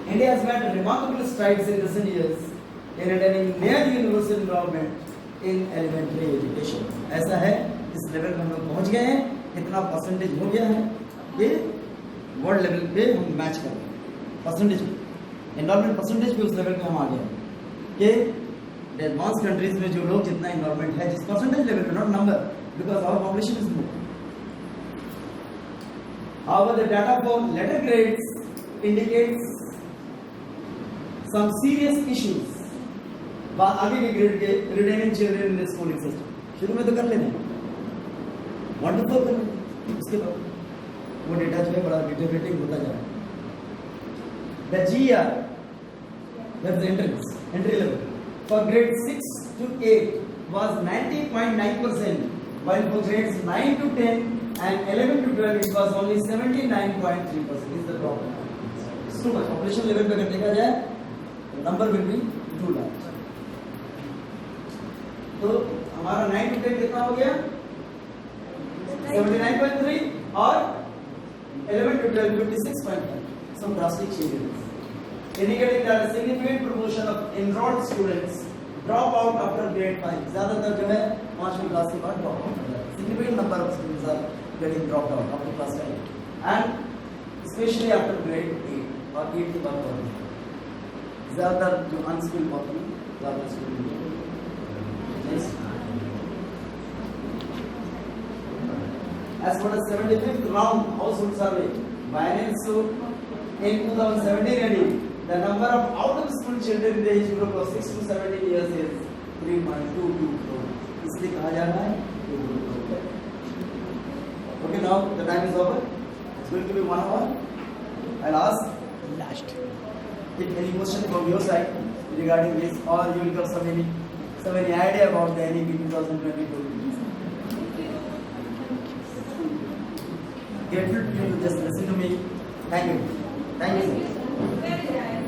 B: India has made remarkable strides in recent years in attaining near universal enrollment in elementary education. ऐसा है, इस level पे हम लोग पहुंच गए हैं, इतना परसेंटेज हो गया है कि वर्ल्ड लेवल पे हम मैच कर रहे हैं परसेंटेज, एनरोलमेंट परसेंटेज पे उस लेवल पे हम आ गए हैं कि एडवांस कंट्रीज में जो लोग जितना एनरोलमेंट है, जिस परसेंटेज लेवल पे, not number, because our population is more. However, the data for letter grades indicates some serious issues. आगे के ग्रेड के retaining children in the schooling system. शुरू में तो कर लेते हैं 1 to 4 कर लेते हैं, उसके बाद वो डेटा जो है बड़ा डिटेरेटिंग होता जा रहा है. The GER, that's the entry level, for grade 6 to 8 was 90.9%, while for grades 9 to 10 and 11 to 12 it was only 79.3%. Is the problem? It's too much. Population level पे अगर देखा जाए, number will be 2 lakh. तो हमारा 9 to 10 कितना हो गया? 79.3 और 11 to 12 56.5. Some drastic changes, indicating that a significant proportion of enrolled students drop out after grade 5. ज़्यादातर जो है 5वीं क्लास के बाद drop out होता है. Significant number of students are getting dropped out after class 5, and especially after grade 8 और 8 के बाद और ज़्यादातर जो unskilled population ज़्यादा student. As for the 75th round household survey by NSO in 2017 edition, the number of out-of-school children in the age group of 6 to 17 years is 3.22 crore. इसलिए कहा जा रहा है 2 crore. Okay, now the time is over. It's going to be 1 hour. I'll ask last if any question from your side regarding this, or you will have some any idea about the NEP 2022. Grateful to you to just listen to me. Thank you. Thank you. Very nice.